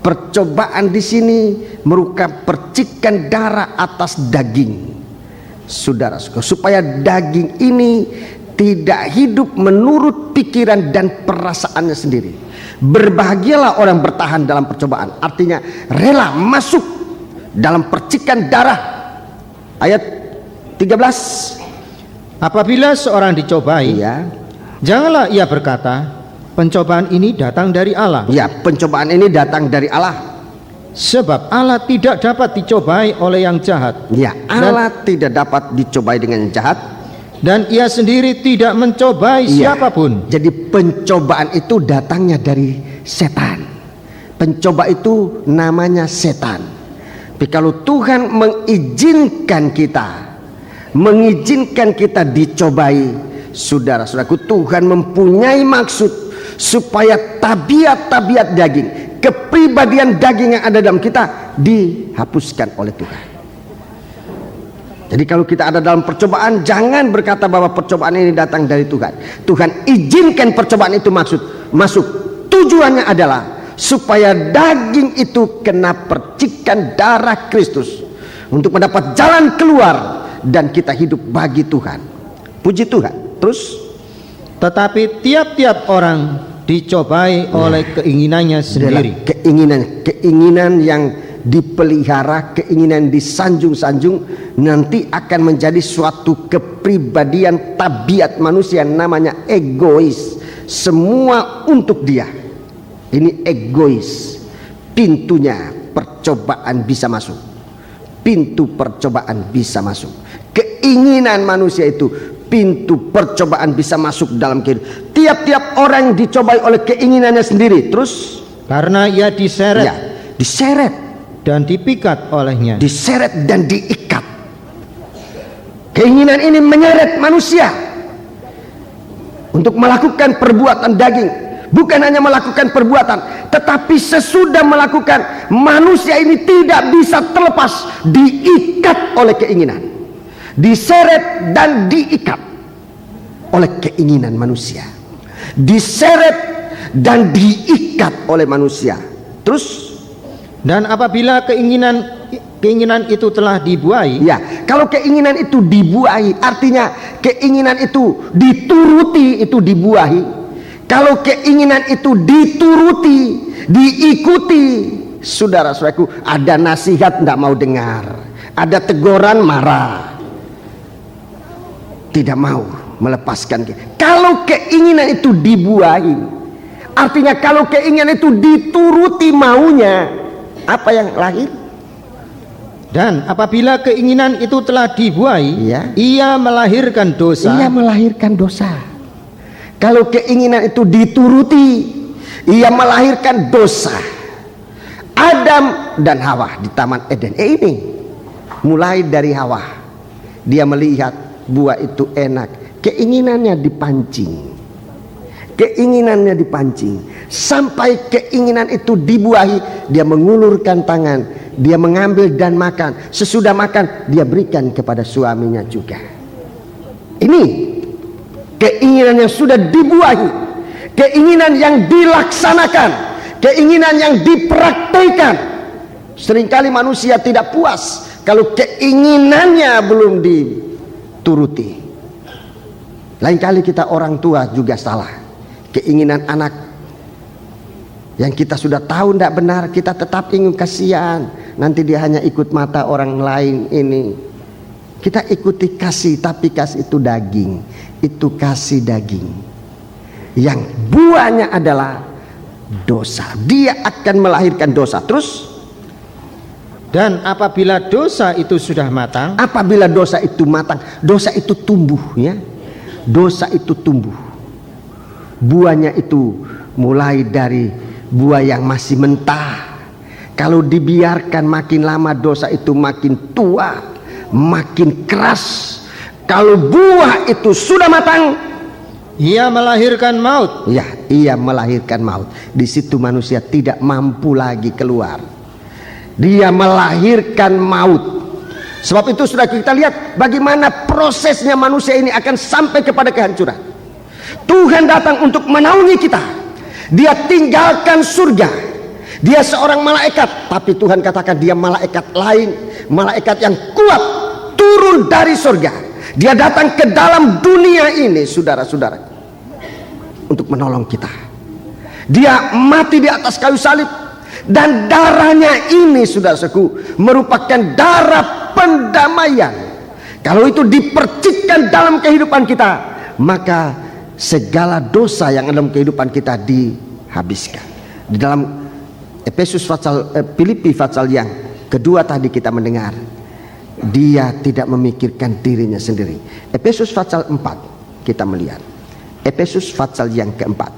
Percobaan di sini merupakan percikan darah atas daging. Saudara, supaya daging ini tidak hidup menurut pikiran dan perasaannya sendiri. Berbahagialah orang bertahan dalam percobaan, artinya rela masuk dalam percikan darah. Ayat 13. Apabila seorang dicobai, Ya, janganlah ia berkata, pencobaan ini datang dari Allah. ya, pencobaan ini datang dari Allah. Sebab Allah tidak dapat dicobai oleh yang jahat. Ya, Allah tidak dapat dicobai dengan yang jahat. Dan ia sendiri tidak mencobai siapapun. Jadi pencobaan itu datangnya dari setan. Pencoba itu namanya setan. Tapi kalau Tuhan mengizinkan kita dicobai, saudara-saudaraku, Tuhan mempunyai maksud supaya tabiat-tabiat daging, kepribadian daging yang ada dalam kita dihapuskan oleh Tuhan. Jadi kalau kita ada dalam percobaan, jangan berkata bahwa percobaan ini datang dari Tuhan. Tuhan izinkan percobaan itu masuk. Tujuannya adalah supaya daging itu kena percikan darah Kristus untuk mendapat jalan keluar dan kita hidup bagi Tuhan. Puji Tuhan. Terus, tetapi tiap-tiap orang dicobai oleh keinginannya sendiri. Keinginan yang dipelihara, keinginan disanjung-sanjung, nanti akan menjadi suatu kepribadian tabiat manusia, namanya egois. Semua untuk dia. Ini egois. Pintunya percobaan bisa masuk. Pintu percobaan bisa masuk. Keinginan manusia itu, pintu percobaan bisa masuk dalam kehidupan. Tiap-tiap orang dicobai oleh keinginannya sendiri. Terus, karena ia diseret, diseret dan dipikat olehnya. Diseret dan diikat. Keinginan ini menyeret manusia untuk melakukan perbuatan daging. Bukan hanya melakukan perbuatan, tetapi sesudah melakukan, manusia ini tidak bisa terlepas, diikat oleh keinginan. Diseret dan diikat oleh keinginan manusia. Diseret dan diikat oleh manusia. Terus, dan apabila keinginan itu telah dibuai, kalau keinginan itu dibuai, artinya keinginan itu dituruti, itu dibuahi. Kalau keinginan itu dituruti, diikuti, saudara-saudaraku, ada nasihat tidak mau dengar, ada teguran marah, tidak mau melepaskan. Kalau keinginan itu dibuahi, artinya kalau keinginan itu dituruti maunya, apa yang lahir? Dan apabila keinginan itu telah dibuai, ia melahirkan dosa. Ia melahirkan dosa. Kalau keinginan itu dituruti, ia melahirkan dosa. Adam dan Hawa di Taman Eden. Ini mulai dari Hawa, dia melihat buah itu enak, keinginannya dipancing. Keinginannya dipancing sampai keinginan itu dibuahi, dia mengulurkan tangan, dia mengambil dan makan. Sesudah makan, dia berikan kepada suaminya juga. Ini keinginan yang sudah dibuahi, keinginan yang dilaksanakan, keinginan yang dipraktikkan. Seringkali manusia tidak puas kalau keinginannya belum dituruti. Lain kali kita orang tua juga salah. Keinginan anak yang kita sudah tahu tidak benar, kita tetap ingin, kasihan, nanti dia hanya ikut mata orang lain ini. Kita ikuti kasih, tapi kasih itu daging. Itu kasih daging yang buahnya adalah dosa. Dia akan melahirkan dosa. Terus, dan apabila dosa itu sudah matang, apabila dosa itu matang, dosa itu tumbuh, ya. Dosa itu tumbuh. Buahnya itu mulai dari buah yang masih mentah. Kalau dibiarkan makin lama, dosa itu makin tua, makin keras. Kalau buah itu sudah matang, ia melahirkan maut. Ia melahirkan maut. Di situ manusia tidak mampu lagi keluar. Dia melahirkan maut. Sebab itu sudah kita lihat bagaimana prosesnya manusia ini akan sampai kepada kehancuran. Tuhan datang untuk menaungi kita. Dia tinggalkan surga. Dia seorang malaikat, tapi Tuhan katakan dia malaikat lain, malaikat yang kuat, turun dari surga. Dia datang ke dalam dunia ini, saudara-saudara, untuk menolong kita. Dia mati di atas kayu salib, dan darahnya ini, saudara-saudaraku, merupakan darah pendamaian. Kalau itu dipercikkan dalam kehidupan kita, maka segala dosa yang dalam kehidupan kita dihabiskan. Di dalam Filipi pasal yang kedua tadi kita mendengar, dia tidak memikirkan dirinya sendiri. Efesus pasal 4 kita melihat. Efesus pasal yang keempat.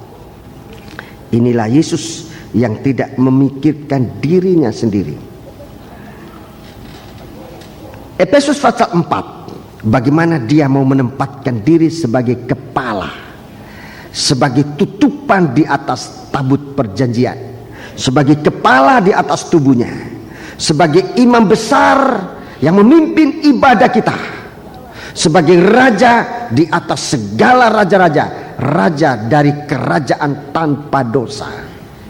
Inilah Yesus yang tidak memikirkan dirinya sendiri. Efesus pasal 4, bagaimana dia mau menempatkan diri sebagai kepala, sebagai tutupan di atas tabut perjanjian, sebagai kepala di atas tubuhnya, sebagai imam besar yang memimpin ibadah kita, sebagai raja di atas segala raja-raja, raja dari kerajaan tanpa dosa.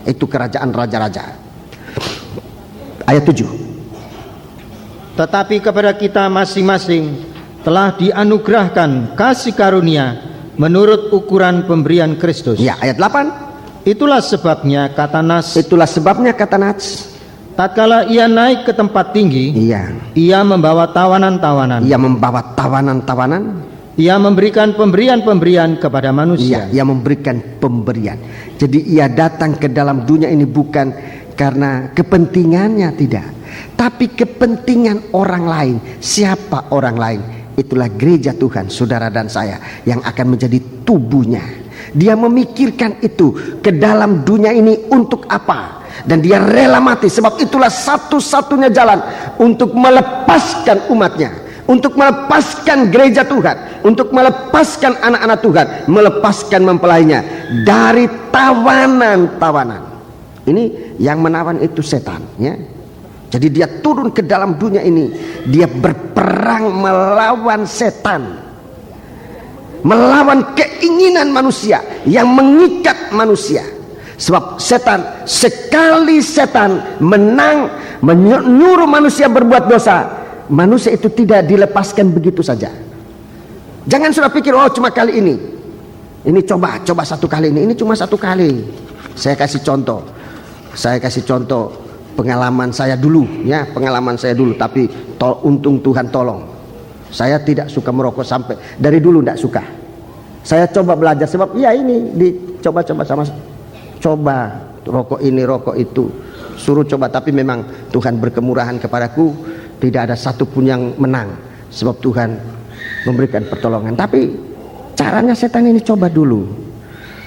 Itu kerajaan raja-raja. Ayat 7. Tetapi kepada kita masing-masing telah dianugerahkan kasih karunia menurut ukuran pemberian Kristus. Ya, ayat 8. Itulah sebabnya kata Nas. Tatkala ia naik ke tempat tinggi, ia membawa tawanan-tawanan. Ia memberikan pemberian-pemberian kepada manusia. Ia memberikan pemberian. Jadi ia datang ke dalam dunia ini bukan karena kepentingannya, tidak, tapi kepentingan orang lain. Siapa orang lain? Itulah gereja Tuhan, saudara dan saya, yang akan menjadi tubuhnya. Dia memikirkan itu ke dalam dunia ini untuk apa, dan dia rela mati. Sebab itulah satu-satunya jalan untuk melepaskan umatnya, untuk melepaskan gereja Tuhan, untuk melepaskan anak-anak Tuhan, melepaskan mempelainya dari tawanan-tawanan. Ini yang menawan itu setan, ya. Jadi dia turun ke dalam dunia ini, dia berperang melawan setan, melawan keinginan manusia yang mengikat manusia. Sebab setan, sekali setan menang menyuruh manusia berbuat dosa, manusia itu tidak dilepaskan begitu saja. Jangan sudah pikir, oh cuma kali ini coba satu kali, ini cuma satu kali. Saya kasih contoh pengalaman saya dulu, ya, tapi untung Tuhan tolong. Saya tidak suka merokok, sampai dari dulu tidak suka. Saya coba belajar, sebab ya ini dicoba-coba coba rokok ini rokok itu, suruh coba, tapi memang Tuhan berkemurahan kepadaku, tidak ada satupun yang menang, sebab Tuhan memberikan pertolongan. Tapi caranya setan ini coba dulu.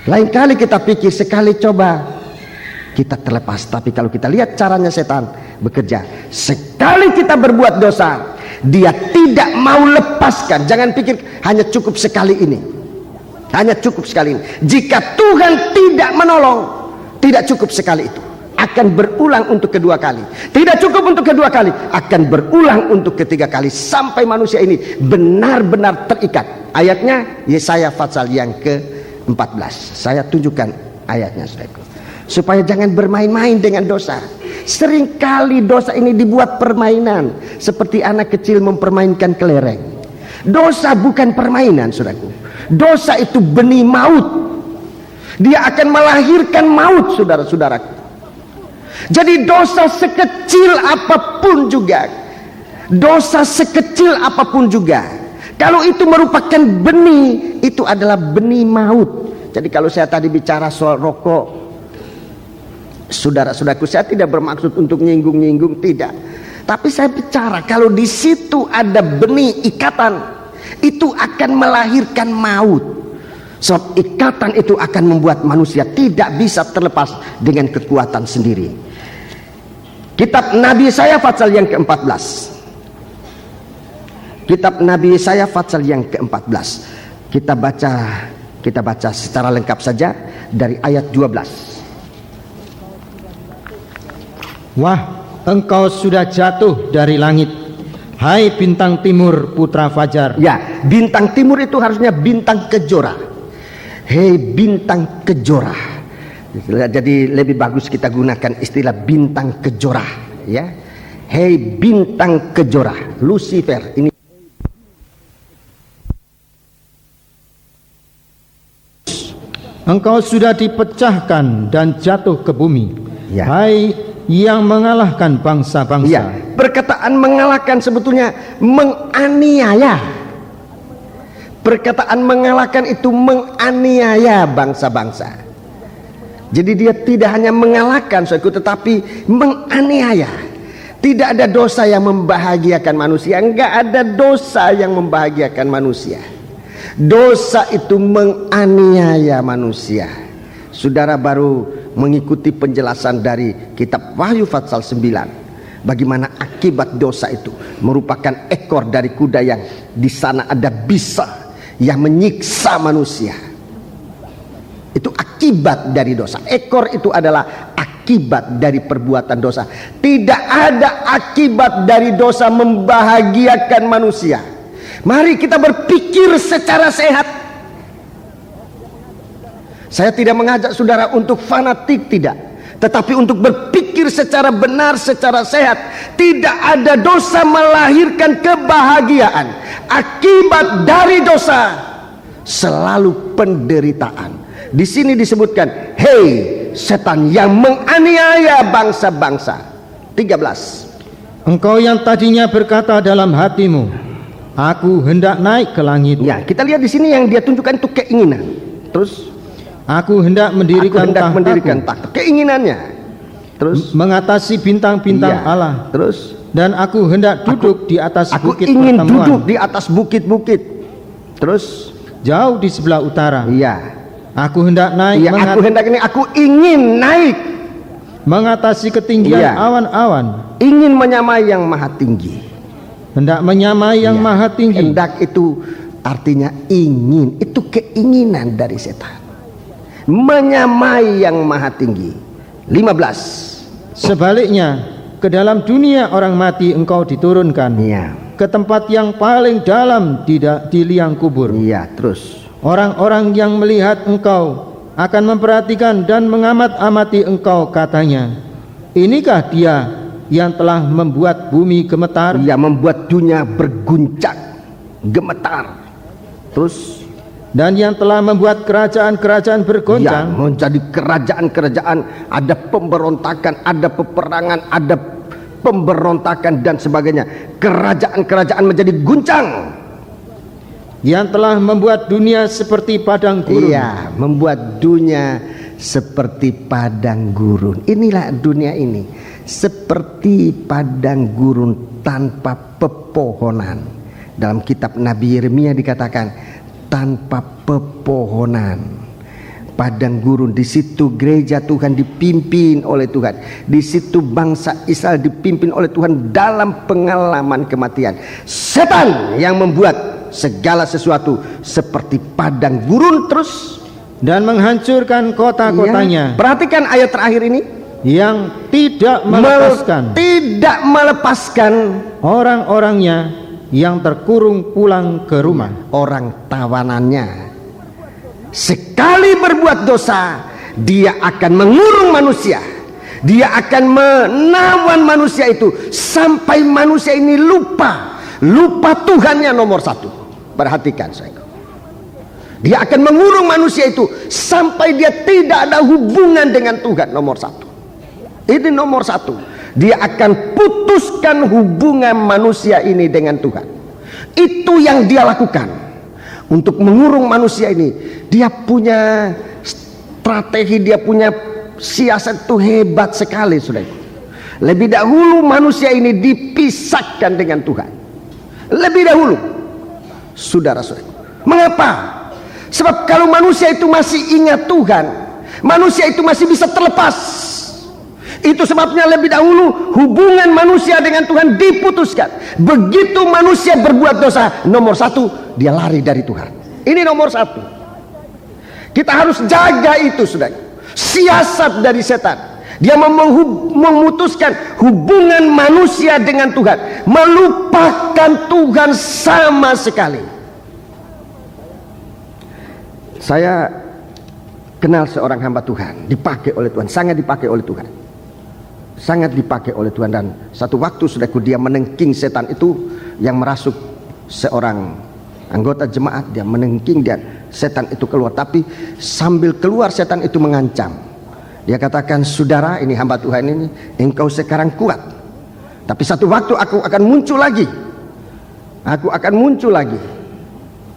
Lain kali kita pikir sekali coba kita terlepas, tapi kalau kita lihat caranya setan bekerja, sekali kita berbuat dosa, dia tidak mau lepaskan. Jangan pikir hanya cukup sekali ini, jika Tuhan tidak menolong, tidak cukup sekali itu, akan berulang untuk kedua kali. Tidak cukup untuk kedua kali, akan berulang untuk ketiga kali, sampai manusia ini benar-benar terikat. Ayatnya Yesaya pasal yang ke-14. Saya tunjukkan ayatnya, saudaraku, supaya jangan bermain-main dengan dosa. Seringkali dosa ini dibuat permainan, seperti anak kecil mempermainkan kelereng. Dosa bukan permainan, saudaraku. Dosa itu benih maut. Dia akan melahirkan maut, saudara-saudaraku. Jadi dosa sekecil apapun juga, kalau itu merupakan benih, itu adalah benih maut. Jadi kalau saya tadi bicara soal rokok, saudara-saudaraku, saya tidak bermaksud untuk nyinggung-nyinggung, tidak. Tapi saya bicara kalau di situ ada benih ikatan, itu akan melahirkan maut. Sebab ikatan itu akan membuat manusia tidak bisa terlepas dengan kekuatan sendiri. Kitab Nabi Yesaya pasal yang ke-14. Kitab Nabi Yesaya pasal yang ke-14. Kita baca secara lengkap saja dari ayat 12. Wah, engkau sudah jatuh dari langit, hai bintang timur putra fajar. Ya, bintang timur itu harusnya bintang kejora. Hei bintang kejora. Jadi lebih bagus kita gunakan istilah bintang kejora, ya. Hei bintang kejora, Lucifer ini. Engkau sudah dipecahkan dan jatuh ke bumi, ya. Hai yang mengalahkan bangsa-bangsa. Ya, perkataan mengalahkan sebetulnya menganiaya. Perkataan mengalahkan itu menganiaya bangsa-bangsa. Jadi dia tidak hanya mengalahkan, tetapi menganiaya. Tidak ada dosa yang membahagiakan manusia. Enggak ada dosa yang membahagiakan manusia. Dosa itu menganiaya manusia. Saudara baru mengikuti penjelasan dari kitab Wahyu pasal 9. Bagaimana akibat dosa itu merupakan ekor dari kuda yang di sana ada bisa yang menyiksa manusia. Itu akibat dari dosa. Ekor itu adalah akibat dari perbuatan dosa. Tidak ada akibat dari dosa membahagiakan manusia. Mari kita berpikir secara sehat. Saya tidak mengajak saudara untuk fanatik, tidak, tetapi untuk berpikir secara benar, secara sehat. Tidak ada dosa melahirkan kebahagiaan. Akibat dari dosa selalu penderitaan. Di sini disebutkan, hei setan yang menganiaya bangsa-bangsa. 13. Engkau yang tadinya berkata dalam hatimu, aku hendak naik ke langit. Ya, kita lihat di sini yang dia tunjukkan itu keinginan. Terus, aku hendak mendirikan tahta. Keinginannya. Terus, mengatasi bintang-bintang Allah. Terus, dan aku hendak duduk di atas bukit Aku ingin pertemuan. duduk di atas bukit-bukit. Terus, jauh di sebelah utara. Iya. Aku hendak naik. Aku ingin naik mengatasi ketinggian awan-awan. Ingin menyamai yang maha tinggi. Hendak menyamai yang maha tinggi. Hendak itu artinya ingin. Itu keinginan dari setan. Menyamai yang maha tinggi. 15. Sebaliknya, ke dalam dunia orang mati engkau diturunkan. Ke tempat yang paling dalam di liang kubur. Terus. Orang-orang yang melihat engkau akan memperhatikan dan mengamat-amati engkau, katanya, inikah dia yang telah membuat bumi gemetar? Ia membuat dunia berguncang, gemetar. Terus, dan yang telah membuat kerajaan-kerajaan bergoncang. Menjadi kerajaan-kerajaan, ada pemberontakan, ada peperangan, ada pemberontakan dan sebagainya. Kerajaan-kerajaan menjadi guncang. Yang telah membuat dunia seperti padang gurun. Iya, membuat dunia seperti padang gurun. Inilah dunia ini, seperti padang gurun tanpa pepohonan. Dalam kitab Nabi Yeremia dikatakan tanpa pepohonan. Padang gurun, di situ gereja Tuhan dipimpin oleh Tuhan. Di situ bangsa Israel dipimpin oleh Tuhan dalam pengalaman kematian. Setan yang membuat segala sesuatu seperti padang gurun. Terus, dan menghancurkan kota-kotanya. Perhatikan ayat terakhir ini, yang tidak melepaskan orang-orangnya yang terkurung pulang ke rumah. Orang tawanannya sekali berbuat dosa, dia akan mengurung manusia. Dia akan menawan manusia itu sampai manusia ini lupa Tuhannya nomor satu. Perhatikan saya. Dia akan mengurung manusia itu sampai dia tidak ada hubungan dengan Tuhan nomor satu. Ini nomor satu. Dia akan putuskan hubungan manusia ini dengan Tuhan. Itu yang dia lakukan untuk mengurung manusia ini. Dia punya strategi, dia punya siasat itu hebat sekali, saudara. Lebih dahulu manusia ini dipisahkan dengan Tuhan. Lebih dahulu, saudara-saudara. Mengapa? Sebab kalau manusia itu masih ingat Tuhan, manusia itu masih bisa terlepas. Itu sebabnya lebih dahulu hubungan manusia dengan Tuhan diputuskan. Begitu manusia berbuat dosa, nomor satu, dia lari dari Tuhan. Ini nomor satu. Kita harus jaga itu, saudara. Siasat dari setan, dia memutuskan hubungan manusia dengan Tuhan, melupakan Tuhan sama sekali. Saya kenal seorang hamba Tuhan, dipakai oleh Tuhan, sangat dipakai oleh Tuhan, sangat dipakai oleh Tuhan. Dan satu waktu saudaraku, dia menengking setan itu yang merasuk seorang anggota jemaat. Dia menengking, dia setan itu keluar, tapi sambil keluar setan itu mengancam. Dia katakan, saudara, ini hamba Tuhan ini, engkau sekarang kuat, tapi satu waktu aku akan muncul lagi. Aku akan muncul lagi.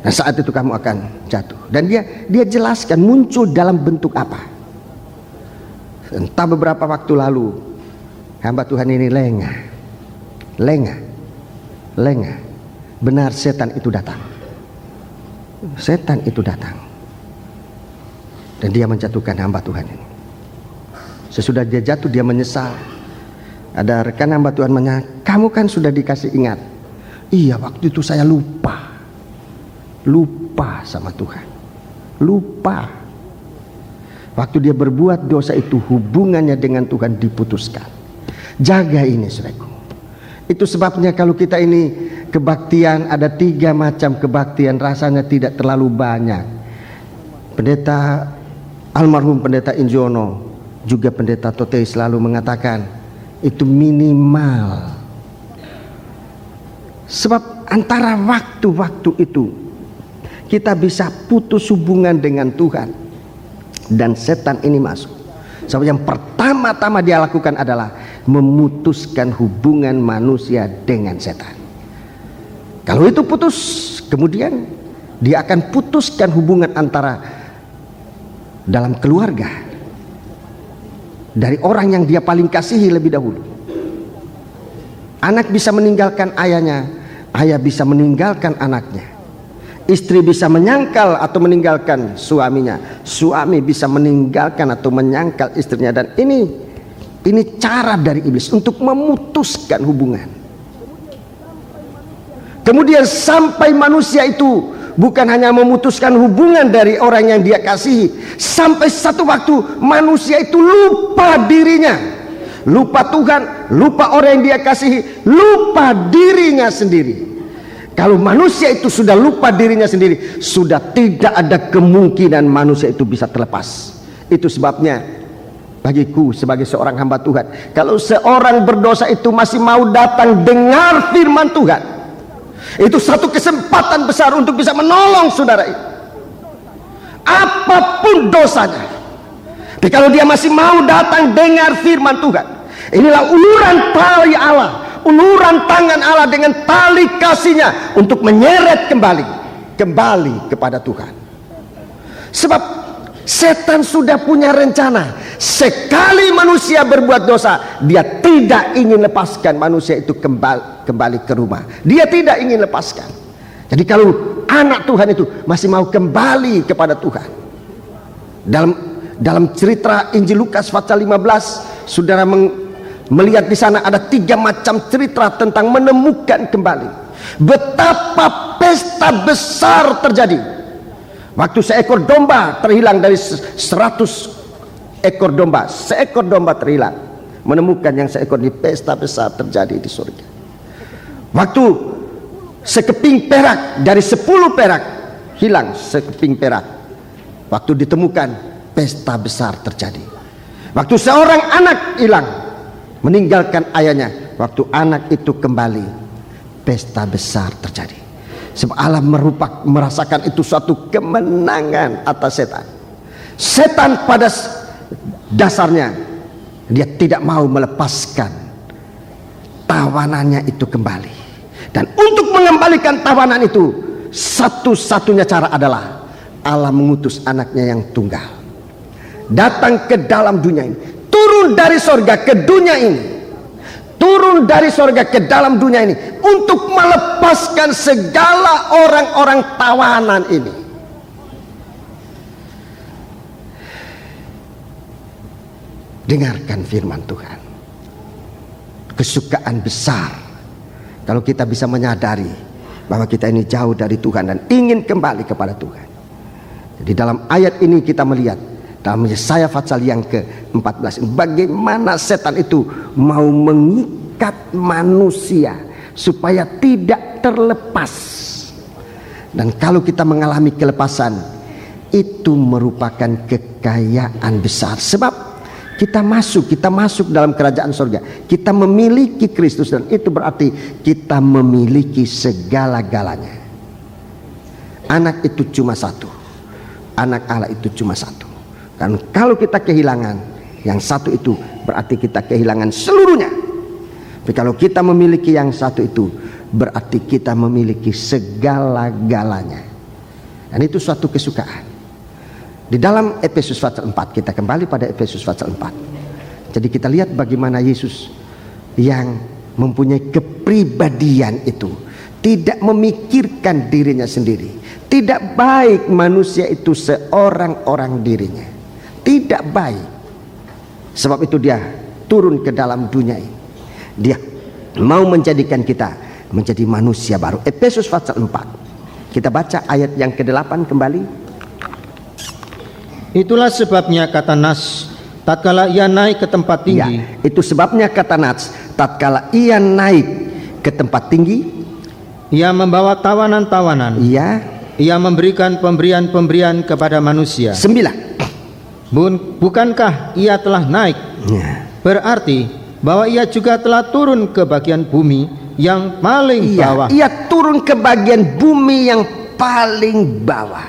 Dan saat itu kamu akan jatuh. Dan dia jelaskan muncul dalam bentuk apa. Entah beberapa waktu lalu hamba Tuhan ini lengah. Lengah. Benar, setan itu datang. Setan itu datang. Dan dia menjatuhkan hamba Tuhan ini. Sesudah dia jatuh, dia menyesal. Ada rekan hamba Tuhan menyatakan, kamu kan sudah dikasih ingat. Iya, waktu itu saya lupa sama Tuhan. Lupa. Waktu dia berbuat dosa itu, hubungannya dengan Tuhan diputuskan. Jaga ini, saudaraku. Itu sebabnya kalau kita ini kebaktian, ada 3 macam kebaktian, rasanya tidak terlalu banyak. Almarhum pendeta Injono, juga pendeta Totei selalu mengatakan itu minimal. Sebab antara waktu-waktu itu kita bisa putus hubungan dengan Tuhan dan setan ini masuk. Sebab yang pertama-tama dia lakukan adalah memutuskan hubungan manusia dengan setan. Kalau itu putus, kemudian dia akan putuskan hubungan antara dalam keluarga dari orang yang dia paling kasihi lebih dahulu. Anak bisa meninggalkan ayahnya, ayah bisa meninggalkan anaknya. Istri bisa menyangkal atau meninggalkan suaminya, suami bisa meninggalkan atau menyangkal istrinya. Dan ini cara dari iblis untuk memutuskan hubungan. Kemudian sampai manusia itu bukan hanya memutuskan hubungan dari orang yang dia kasihi, sampai satu waktu manusia itu lupa dirinya, lupa Tuhan, lupa orang yang dia kasihi, lupa dirinya sendiri. Kalau manusia itu sudah lupa dirinya sendiri, sudah tidak ada kemungkinan manusia itu bisa terlepas. Itu sebabnya bagiku sebagai seorang hamba Tuhan, kalau seorang berdosa itu masih mau datang dengar firman Tuhan, itu satu kesempatan besar untuk bisa menolong saudara itu, apapun dosanya. Tapi kalau dia masih mau datang dengar firman Tuhan, inilah uluran tali Allah, uluran tangan Allah dengan tali kasihnya untuk menyeret kembali kepada Tuhan. Sebab setan sudah punya rencana, sekali manusia berbuat dosa, dia tidak ingin lepaskan manusia itu kembali ke rumah. Dia tidak ingin lepaskan. Jadi kalau anak Tuhan itu masih mau kembali kepada Tuhan, dalam cerita Injil Lukas pasal 15, saudara melihat di sana ada 3 macam cerita tentang menemukan kembali. Betapa pesta besar terjadi waktu seekor domba terhilang dari 100 ekor domba. Seekor domba terhilang, menemukan yang seekor. Di pesta besar terjadi di surga. Waktu sekeping perak dari 10 perak hilang, sekeping perak, waktu ditemukan, pesta besar terjadi. Waktu seorang anak hilang, meninggalkan ayahnya, waktu anak itu kembali, pesta besar terjadi. Sebab Allah merasakan itu suatu kemenangan atas setan. Setan pada dasarnya dia tidak mau melepaskan tawanannya itu kembali. Dan untuk mengembalikan tawanan itu, satu-satunya cara adalah Allah mengutus anaknya yang tunggal datang ke dalam dunia ini, turun dari sorga ke dunia ini, turun dari sorga ke dalam dunia ini untuk melepaskan segala orang-orang tawanan ini. Dengarkan firman Tuhan. Kesukaan besar kalau kita bisa menyadari bahwa kita ini jauh dari Tuhan dan ingin kembali kepada Tuhan. Jadi dalam ayat ini kita melihat dalam Yesaya pasal yang ke-14, bagaimana setan itu mau mengikat manusia supaya tidak terlepas. Dan kalau kita mengalami kelepasan, itu merupakan kekayaan besar. Sebab kita masuk dalam kerajaan surga. Kita memiliki Kristus, dan itu berarti kita memiliki segala-galanya. Anak itu cuma satu. Anak Allah itu cuma satu. Dan kalau kita kehilangan yang satu itu, berarti kita kehilangan seluruhnya. Tapi kalau kita memiliki yang satu itu, berarti kita memiliki segala-galanya. Dan itu suatu kesukaan. Di dalam Efesus pasal 4, kita kembali pada Efesus pasal 4. Jadi kita lihat bagaimana Yesus yang mempunyai kepribadian itu, tidak memikirkan dirinya sendiri. Tidak baik manusia itu seorang-orang dirinya, tidak baik. Sebab itu dia turun ke dalam dunia ini. Dia mau menjadikan kita menjadi manusia baru. Efesus pasal 4. Kita baca ayat yang ke-8 kembali. Itulah sebabnya kata Nas, tatkala ia naik ke tempat tinggi. Ya, itu sebabnya kata Nas, tatkala ia naik ke tempat tinggi, ia membawa tawanan-tawanan. Iya. Ia memberikan pemberian-pemberian kepada manusia. 9. Bukankah ia telah naik? Ya. Berarti bahwa ia juga telah turun ke bagian bumi yang paling bawah. Ia turun ke bagian bumi yang paling bawah,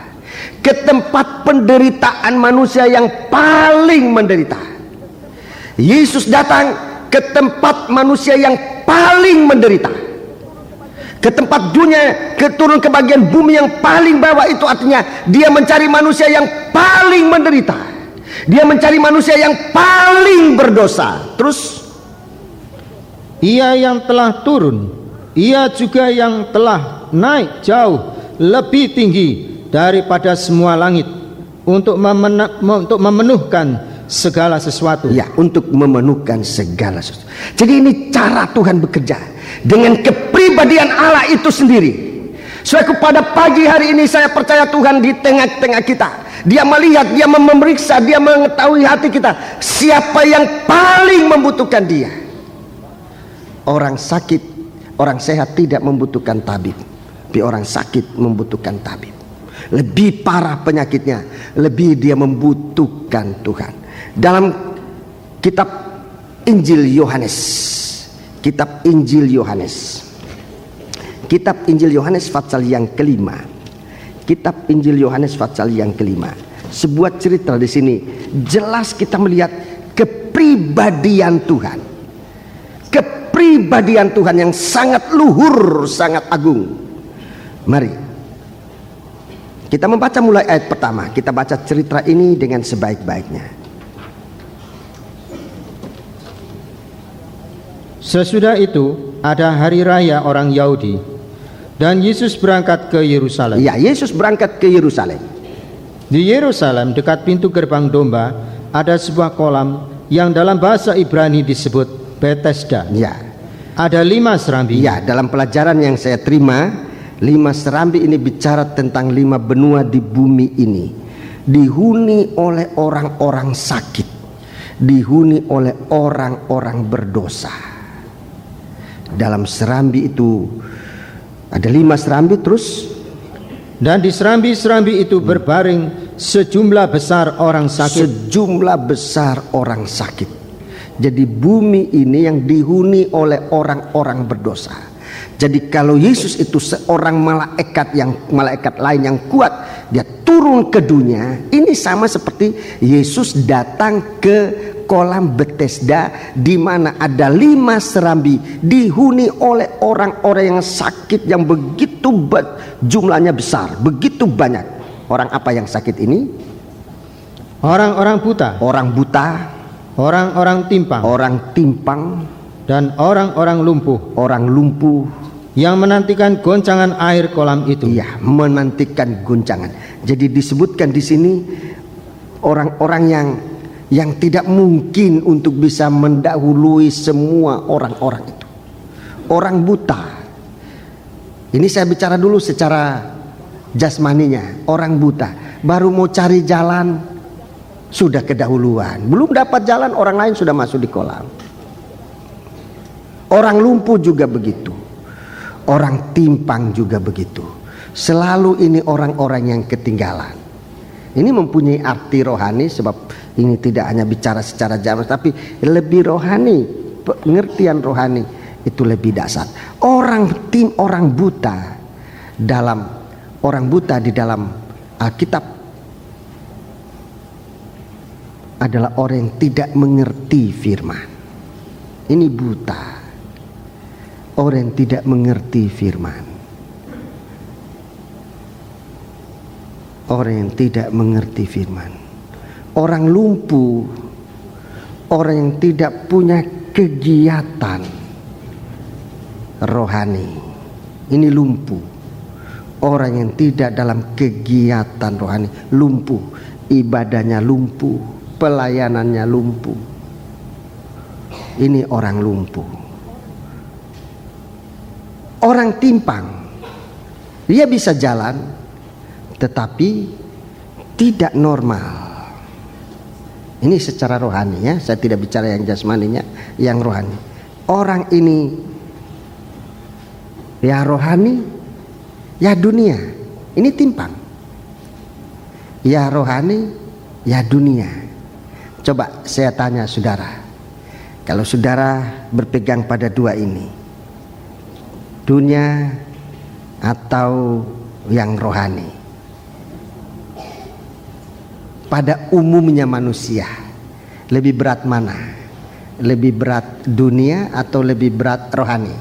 ke tempat penderitaan manusia yang paling menderita. Yesus datang ke tempat manusia yang paling menderita, ke tempat dunia, turun ke bagian bumi yang paling bawah. Itu artinya dia mencari manusia yang paling menderita, dia mencari manusia yang paling berdosa. Terus ia yang telah turun, ia juga yang telah naik jauh lebih tinggi daripada semua langit untuk memenuhkan segala sesuatu. Ya, untuk memenuhkan segala sesuatu. Jadi ini cara Tuhan bekerja dengan kepribadian Allah itu sendiri. Suatu pada pagi hari ini saya percaya Tuhan di tengah-tengah kita. Dia melihat, dia memeriksa, dia mengetahui hati kita. Siapa yang paling membutuhkan dia? Orang sakit, orang sehat tidak membutuhkan tabib, tapi orang sakit membutuhkan tabib. Lebih parah penyakitnya, lebih dia membutuhkan Tuhan. Dalam kitab Injil Yohanes, kitab Injil Yohanes pasal yang kelima, kitab Injil Yohanes pasal yang kelima, sebuah cerita di sini jelas kita melihat kepribadian Tuhan, kepribadian Tuhan yang sangat luhur, sangat agung. Mari kita membaca mulai ayat pertama. Kita baca cerita ini dengan sebaik-baiknya. Sesudah itu ada hari raya orang Yahudi, dan Yesus berangkat ke Yerusalem. Ya, Yesus berangkat ke Yerusalem. Di Yerusalem dekat pintu gerbang domba ada sebuah kolam yang dalam bahasa Ibrani disebut Bethesda. Ya. Ada 5 serambi. Ya, dalam pelajaran yang saya terima, 5 serambi ini bicara tentang 5 benua di bumi ini, dihuni oleh orang-orang sakit, dihuni oleh orang-orang berdosa. Dalam serambi itu ada 5 serambi. Terus, dan di serambi-serambi itu berbaring sejumlah besar orang sakit. Sejumlah besar orang sakit. Jadi bumi ini yang dihuni oleh orang-orang berdosa. Jadi kalau Yesus itu seorang malaikat lain yang kuat, dia turun ke dunia. Ini sama seperti Yesus datang ke kolam Bethesda, di mana ada 5 serambi dihuni oleh orang-orang yang sakit yang begitu jumlahnya besar, begitu banyak. Orang apa yang sakit ini? Orang-orang buta. Orang buta. Orang-orang timpang. Orang timpang. Dan orang-orang lumpuh. Orang lumpuh. Yang menantikan goncangan air kolam itu. Iya, menantikan goncangan. Jadi disebutkan di sini orang-orang yang tidak mungkin untuk bisa mendahului semua orang-orang itu. Orang buta. Ini saya bicara dulu secara jasmaninya. Orang buta baru mau cari jalan sudah kedahuluan. Belum dapat jalan, orang lain sudah masuk di kolam. Orang lumpuh juga begitu. Orang timpang juga begitu. Selalu ini orang-orang yang ketinggalan. Ini mempunyai arti rohani, sebab ini tidak hanya bicara secara zaman, tapi lebih rohani. Pengertian rohani itu lebih dasar. Orang buta di dalam Alkitab adalah orang yang tidak mengerti firman. Ini buta. Orang yang tidak mengerti firman. Orang yang tidak mengerti firman. Orang lumpuh, orang yang tidak punya kegiatan, rohani. Ini lumpuh. Orang yang tidak dalam kegiatan rohani lumpuh. Ibadahnya lumpuh, pelayanannya lumpuh. Ini orang lumpuh. Orang timpang, dia bisa jalan tetapi tidak normal. Ini secara rohani ya, saya tidak bicara yang jasmaninya, yang rohani. Orang ini ya rohani, ya dunia. Ini timpang. Ya rohani, ya dunia. Coba saya tanya saudara, kalau saudara berpegang pada dua ini, dunia atau yang rohani, pada umumnya manusia lebih berat mana? Lebih berat dunia atau lebih berat rohani?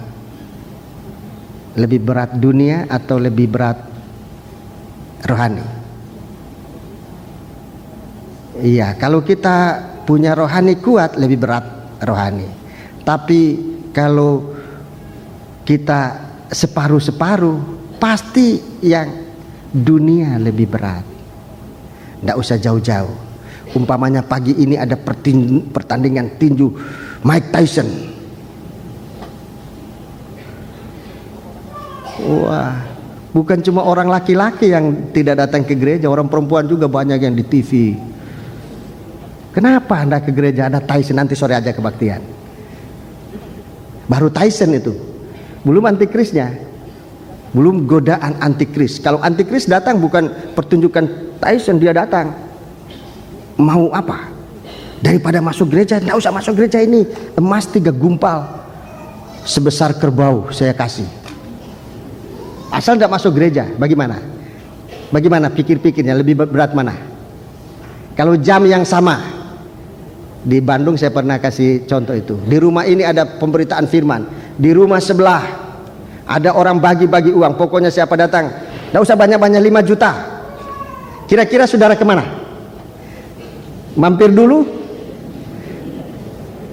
Lebih berat dunia atau lebih berat rohani? Iya, kalau kita punya rohani kuat lebih berat rohani. Tapi kalau kita separuh-separuh, pasti yang dunia lebih berat. Tidak usah jauh-jauh. Umpamanya pagi ini ada pertandingan tinju Mike Tyson. Wah, bukan cuma orang laki-laki yang tidak datang ke gereja, orang perempuan juga banyak yang di TV. Kenapa Anda ke gereja? Ada Tyson, nanti sore aja kebaktian. Baru Tyson itu, belum antikrisnya, belum godaan antikris. Kalau antikris datang bukan pertunjukan Tyson, dia datang mau apa? Daripada masuk gereja, tidak usah masuk gereja ini. Emas 3 gumpal sebesar kerbau saya kasih. Asal tidak masuk gereja, bagaimana? Bagaimana pikir-pikirnya, lebih berat mana? Kalau jam yang sama, di Bandung saya pernah kasih contoh itu. Di rumah ini ada pemberitaan firman, di rumah sebelah ada orang bagi-bagi uang. Pokoknya siapa datang, tidak usah banyak-banyak, 5 juta. Kira-kira saudara kemana? Mampir dulu?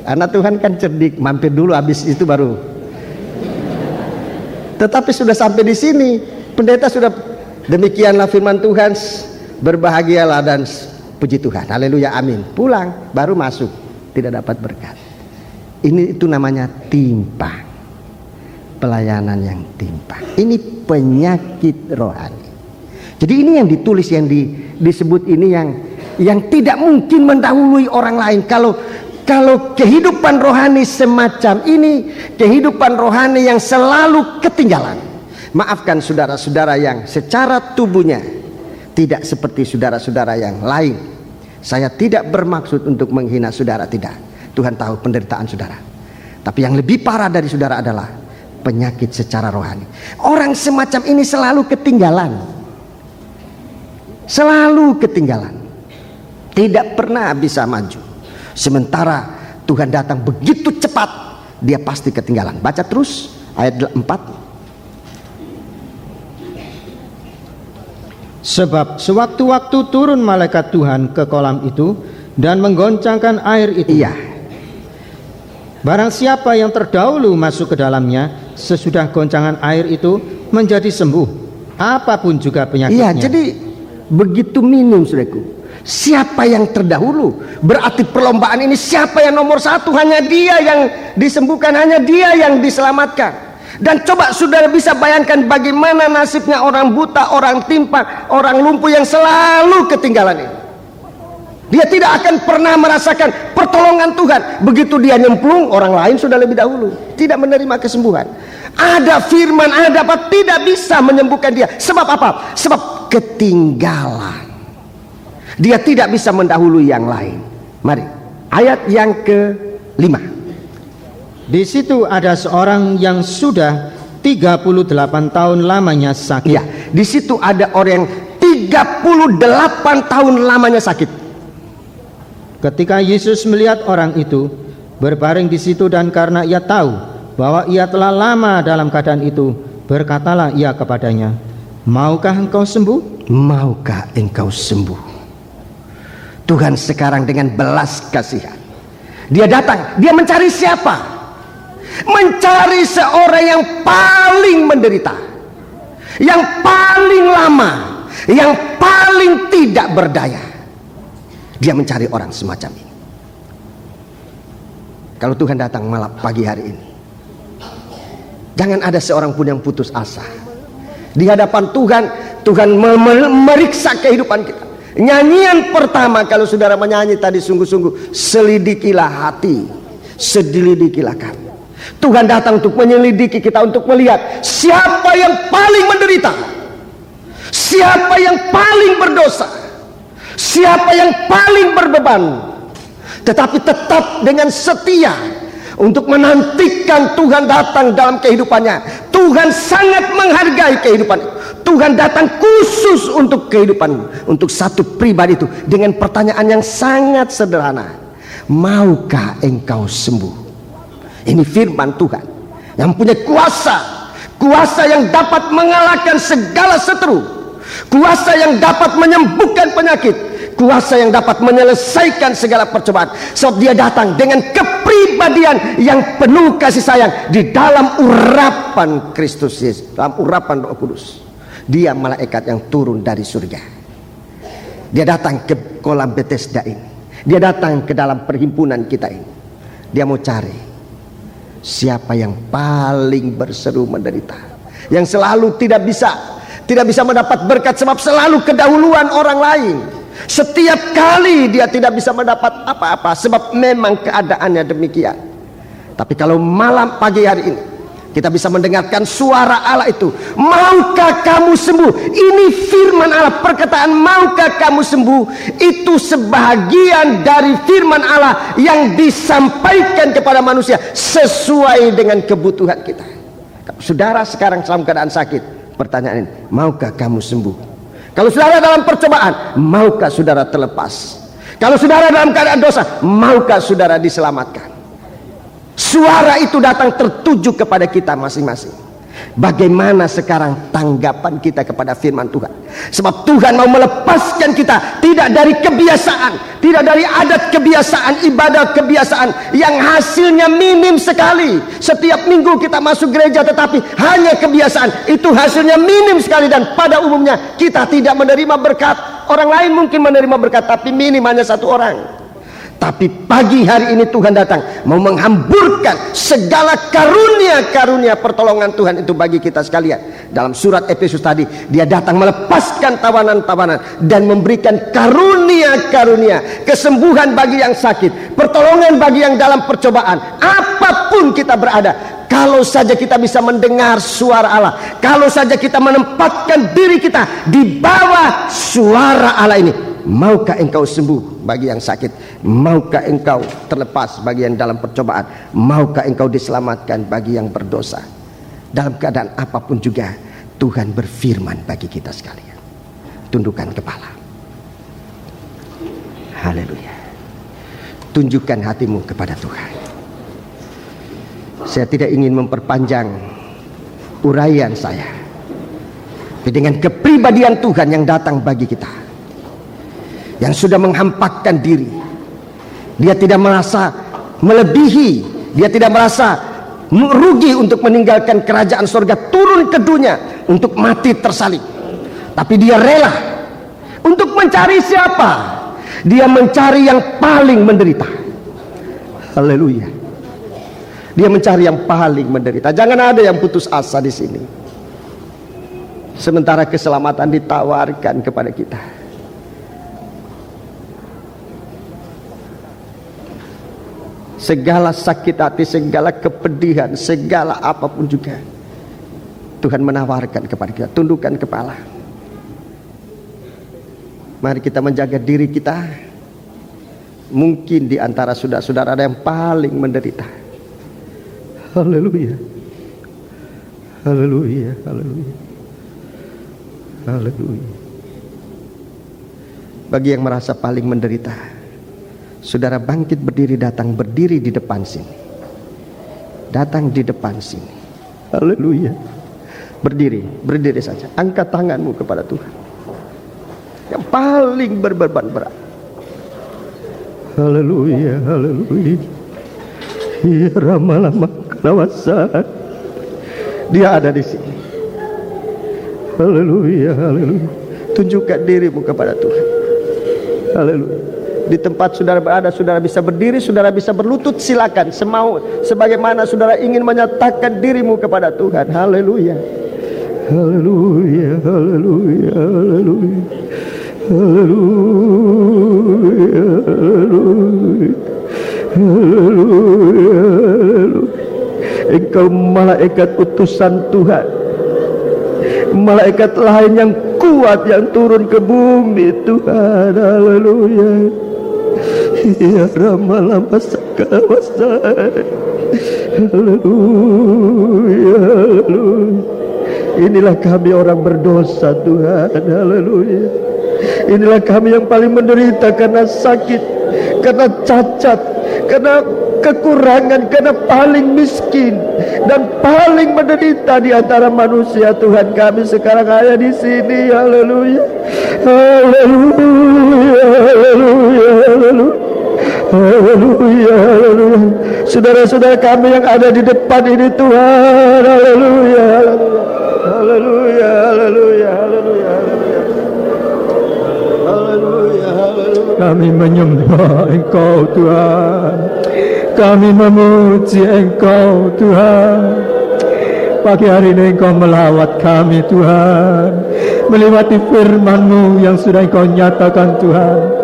Anak Tuhan kan cerdik, mampir dulu, habis itu baru. Tetapi sudah sampai di sini, pendeta sudah, demikianlah firman Tuhan, berbahagialah dan puji Tuhan, haleluya, amin. Pulang, baru masuk, tidak dapat berkat. Ini itu namanya timpang. Pelayanan yang timpang. Ini penyakit rohani. Jadi ini yang ditulis, yang disebut ini yang tidak mungkin mendahului orang lain. Kalau kehidupan rohani semacam ini, kehidupan rohani yang selalu ketinggalan. Maafkan saudara-saudara yang secara tubuhnya tidak seperti saudara-saudara yang lain. Saya tidak bermaksud untuk menghina saudara, tidak. Tuhan tahu penderitaan saudara. Tapi yang lebih parah dari saudara adalah penyakit secara rohani. Orang semacam ini selalu ketinggalan. Selalu ketinggalan, tidak pernah bisa maju. Sementara Tuhan datang begitu cepat, dia pasti ketinggalan. Baca terus ayat 4. Sebab sewaktu-waktu turun malaikat Tuhan ke kolam itu dan menggoncangkan air itu. Iya. Barang siapa yang terdahulu masuk ke dalamnya, sesudah goncangan air itu menjadi sembuh, apapun juga penyakitnya. Iya, jadi begitu minim, saudaraku. Siapa yang terdahulu, berarti perlombaan ini siapa yang nomor 1, hanya dia yang disembuhkan, hanya dia yang diselamatkan. Dan coba saudara bisa bayangkan bagaimana nasibnya orang buta, orang timpang, orang lumpuh yang selalu ketinggalan ini. Dia tidak akan pernah merasakan pertolongan Tuhan. Begitu dia nyemplung, orang lain sudah lebih dahulu, tidak menerima kesembuhan. Ada firman, ada apa, tidak bisa menyembuhkan dia. Sebab apa? Sebab ketinggalan. Dia tidak bisa mendahului yang lain. Mari, ayat yang ke-5. Di situ ada seorang yang sudah 38 tahun lamanya sakit. Ya, di situ ada orang yang 38 tahun lamanya sakit. Ketika Yesus melihat orang itu berbaring di situ, dan karena ia tahu bahwa ia telah lama dalam keadaan itu, berkatalah ia kepadanya, "Maukah engkau sembuh?" Maukah engkau sembuh? Tuhan sekarang dengan belas kasihan, dia datang, dia mencari siapa? mencari seorang yang paling menderita, yang paling lama, yang paling tidak berdaya. Dia mencari orang semacam ini. Kalau Tuhan datang malam pagi hari ini, jangan ada seorang pun yang putus asa. Di hadapan Tuhan, Tuhan memeriksa kehidupan kita. Nyanyian pertama kalau saudara menyanyi tadi, sungguh-sungguh selidikilah hati, selidikilah kami. Tuhan datang untuk menyelidiki kita, untuk melihat siapa yang paling menderita, siapa yang paling berdosa, siapa yang paling berbeban, tetapi tetap dengan setia untuk menantikan Tuhan datang dalam kehidupannya. Tuhan sangat menghargai kehidupan. Tuhan datang khusus untuk kehidupan, untuk satu pribadi itu, dengan pertanyaan yang sangat sederhana. Maukah engkau sembuh? Ini firman Tuhan yang punya kuasa, kuasa yang dapat mengalahkan segala seteru, kuasa yang dapat menyembuhkan penyakit, kuasa yang dapat menyelesaikan segala percobaan. Sebab dia datang dengan kepribadian yang penuh kasih sayang di dalam urapan Kristus Yesus, dalam urapan Roh Kudus. Dia malaikat yang turun dari surga. Dia datang ke kolam Bethesda ini. Dia datang ke dalam perhimpunan kita ini. Dia mau cari siapa yang paling berseru menderita, yang selalu tidak bisa mendapat berkat sebab selalu kedahuluan orang lain. Setiap kali dia tidak bisa mendapat apa-apa sebab memang keadaannya demikian. Tapi kalau malam pagi hari ini kita bisa mendengarkan suara Allah itu, maukah kamu sembuh? Ini firman Allah, perkataan maukah kamu sembuh itu sebahagian dari firman Allah yang disampaikan kepada manusia sesuai dengan kebutuhan kita. Saudara sekarang dalam keadaan sakit, pertanyaan ini, maukah kamu sembuh? Kalau saudara dalam percobaan, maukah saudara terlepas? Kalau saudara dalam keadaan dosa, maukah saudara diselamatkan? Suara itu datang tertuju kepada kita masing-masing. Bagaimana sekarang tanggapan kita kepada firman Tuhan? Sebab Tuhan mau melepaskan kita tidak dari kebiasaan, tidak dari adat kebiasaan, ibadah kebiasaan yang hasilnya minim sekali. Setiap minggu kita masuk gereja tetapi hanya kebiasaan, itu hasilnya minim sekali. Dan pada umumnya kita tidak menerima berkat. Orang lain mungkin menerima berkat, tapi minim hanya satu orang. Tapi pagi hari ini Tuhan datang mau menghamburkan segala karunia-karunia pertolongan Tuhan itu bagi kita sekalian. Dalam surat Efesus tadi, dia datang melepaskan tawanan-tawanan dan memberikan karunia-karunia, kesembuhan bagi yang sakit, pertolongan bagi yang dalam percobaan. Apapun kita berada, kalau saja kita bisa mendengar suara Allah, kalau saja kita menempatkan diri kita di bawah suara Allah ini, maukah engkau sembuh bagi yang sakit? Maukah engkau terlepas bagi yang dalam percobaan? Maukah engkau diselamatkan bagi yang berdosa? Dalam keadaan apapun juga Tuhan berfirman bagi kita sekalian. Tundukkan kepala. Haleluya. Tunjukkan hatimu kepada Tuhan. Saya tidak ingin memperpanjang uraian saya, tapi dengan kepribadian Tuhan yang datang bagi kita, yang sudah menghampakkan diri, dia tidak merasa melebihi, dia tidak merasa rugi untuk meninggalkan kerajaan surga, turun ke dunia untuk mati tersalib. Tapi dia rela untuk mencari siapa? Dia mencari yang paling menderita. Haleluya. Dia mencari yang paling menderita. Jangan ada yang putus asa di sini. Sementara keselamatan ditawarkan kepada kita. Segala sakit hati, segala kepedihan, segala apapun juga Tuhan menawarkan kepada kita. Tundukkan kepala. Mari kita menjaga diri kita. Mungkin di antara saudara-saudara ada yang paling menderita. Haleluya. Haleluya. Haleluya. Haleluya. Bagi yang merasa paling menderita, saudara bangkit berdiri, datang berdiri di depan sini. Datang di depan sini. Haleluya. Berdiri saja. Angkat tanganmu kepada Tuhan. Yang paling berbeban berat. Haleluya, haleluya. Ya Rama-lama Kalawasa. Dia ada di sini. Haleluya, haleluya. Tunjukkan dirimu kepada Tuhan. Haleluya. Di tempat saudara berada, saudara bisa berdiri, saudara bisa berlutut, silakan. Sebagaimana saudara ingin menyatakan dirimu kepada Tuhan. Haleluya. Haleluya, haleluya, haleluya. Haleluya, haleluya. Haleluya, haleluya. Engkau malaikat utusan Tuhan, malaikat lain yang kuat yang turun ke bumi Tuhan. Haleluya. Ya Rama-lama Kalawasa. Haleluya, haleluya. Inilah kami orang berdosa Tuhan. Haleluya. Inilah kami yang paling menderita karena sakit, karena cacat, karena kekurangan, karena paling miskin dan paling menderita di antara manusia. Tuhan, kami sekarang ada di sini. Haleluya. Haleluya, haleluya, haleluya. Haleluya, haleluya. Saudara-saudara kami yang ada di depan ini Tuhan. Haleluya, haleluya. Haleluya, haleluya, haleluya, haleluya. Haleluya, haleluya. Kami menyembah Engkau Tuhan. Kami memuji Engkau Tuhan. Pagi hari ini Engkau melawat kami Tuhan, melewati firman-Mu yang sudah Engkau nyatakan Tuhan.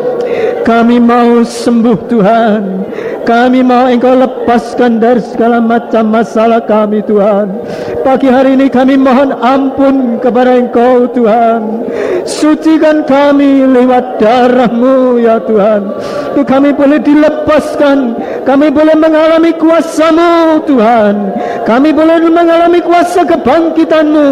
Kami mau sembuh Tuhan. Kami mau Engkau lepaskan dari segala macam masalah kami Tuhan. Pagi hari ini kami mohon ampun kepada Engkau Tuhan. Sucikan kami lewat darah-Mu ya Tuhan. Untuk kami boleh dilepaskan, kami boleh mengalami kuasa-Mu Tuhan. Kami boleh mengalami kuasa kebangkitan-Mu.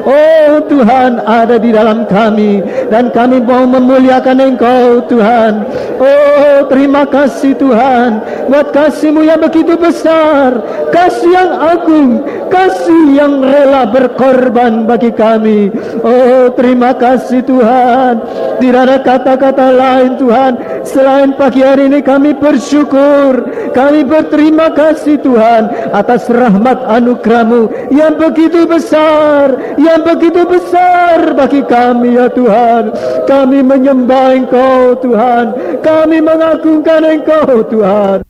Oh Tuhan, ada di dalam kami, dan kami mau memuliakan Engkau Tuhan. Oh terima kasih Tuhan, buat kasih-Mu yang begitu besar, kasih yang agung, kasih yang rela berkorban bagi kami. Oh terima kasih Tuhan. Tidak ada kata-kata lain Tuhan selain pagi hari ini kami bersyukur, kami berterima kasih Tuhan atas rahmat anugerah-Mu yang begitu besar, yang begitu besar bagi kami ya Tuhan. Kami menyembah Engkau Tuhan, kami mengagungkan Engkau Tuhan.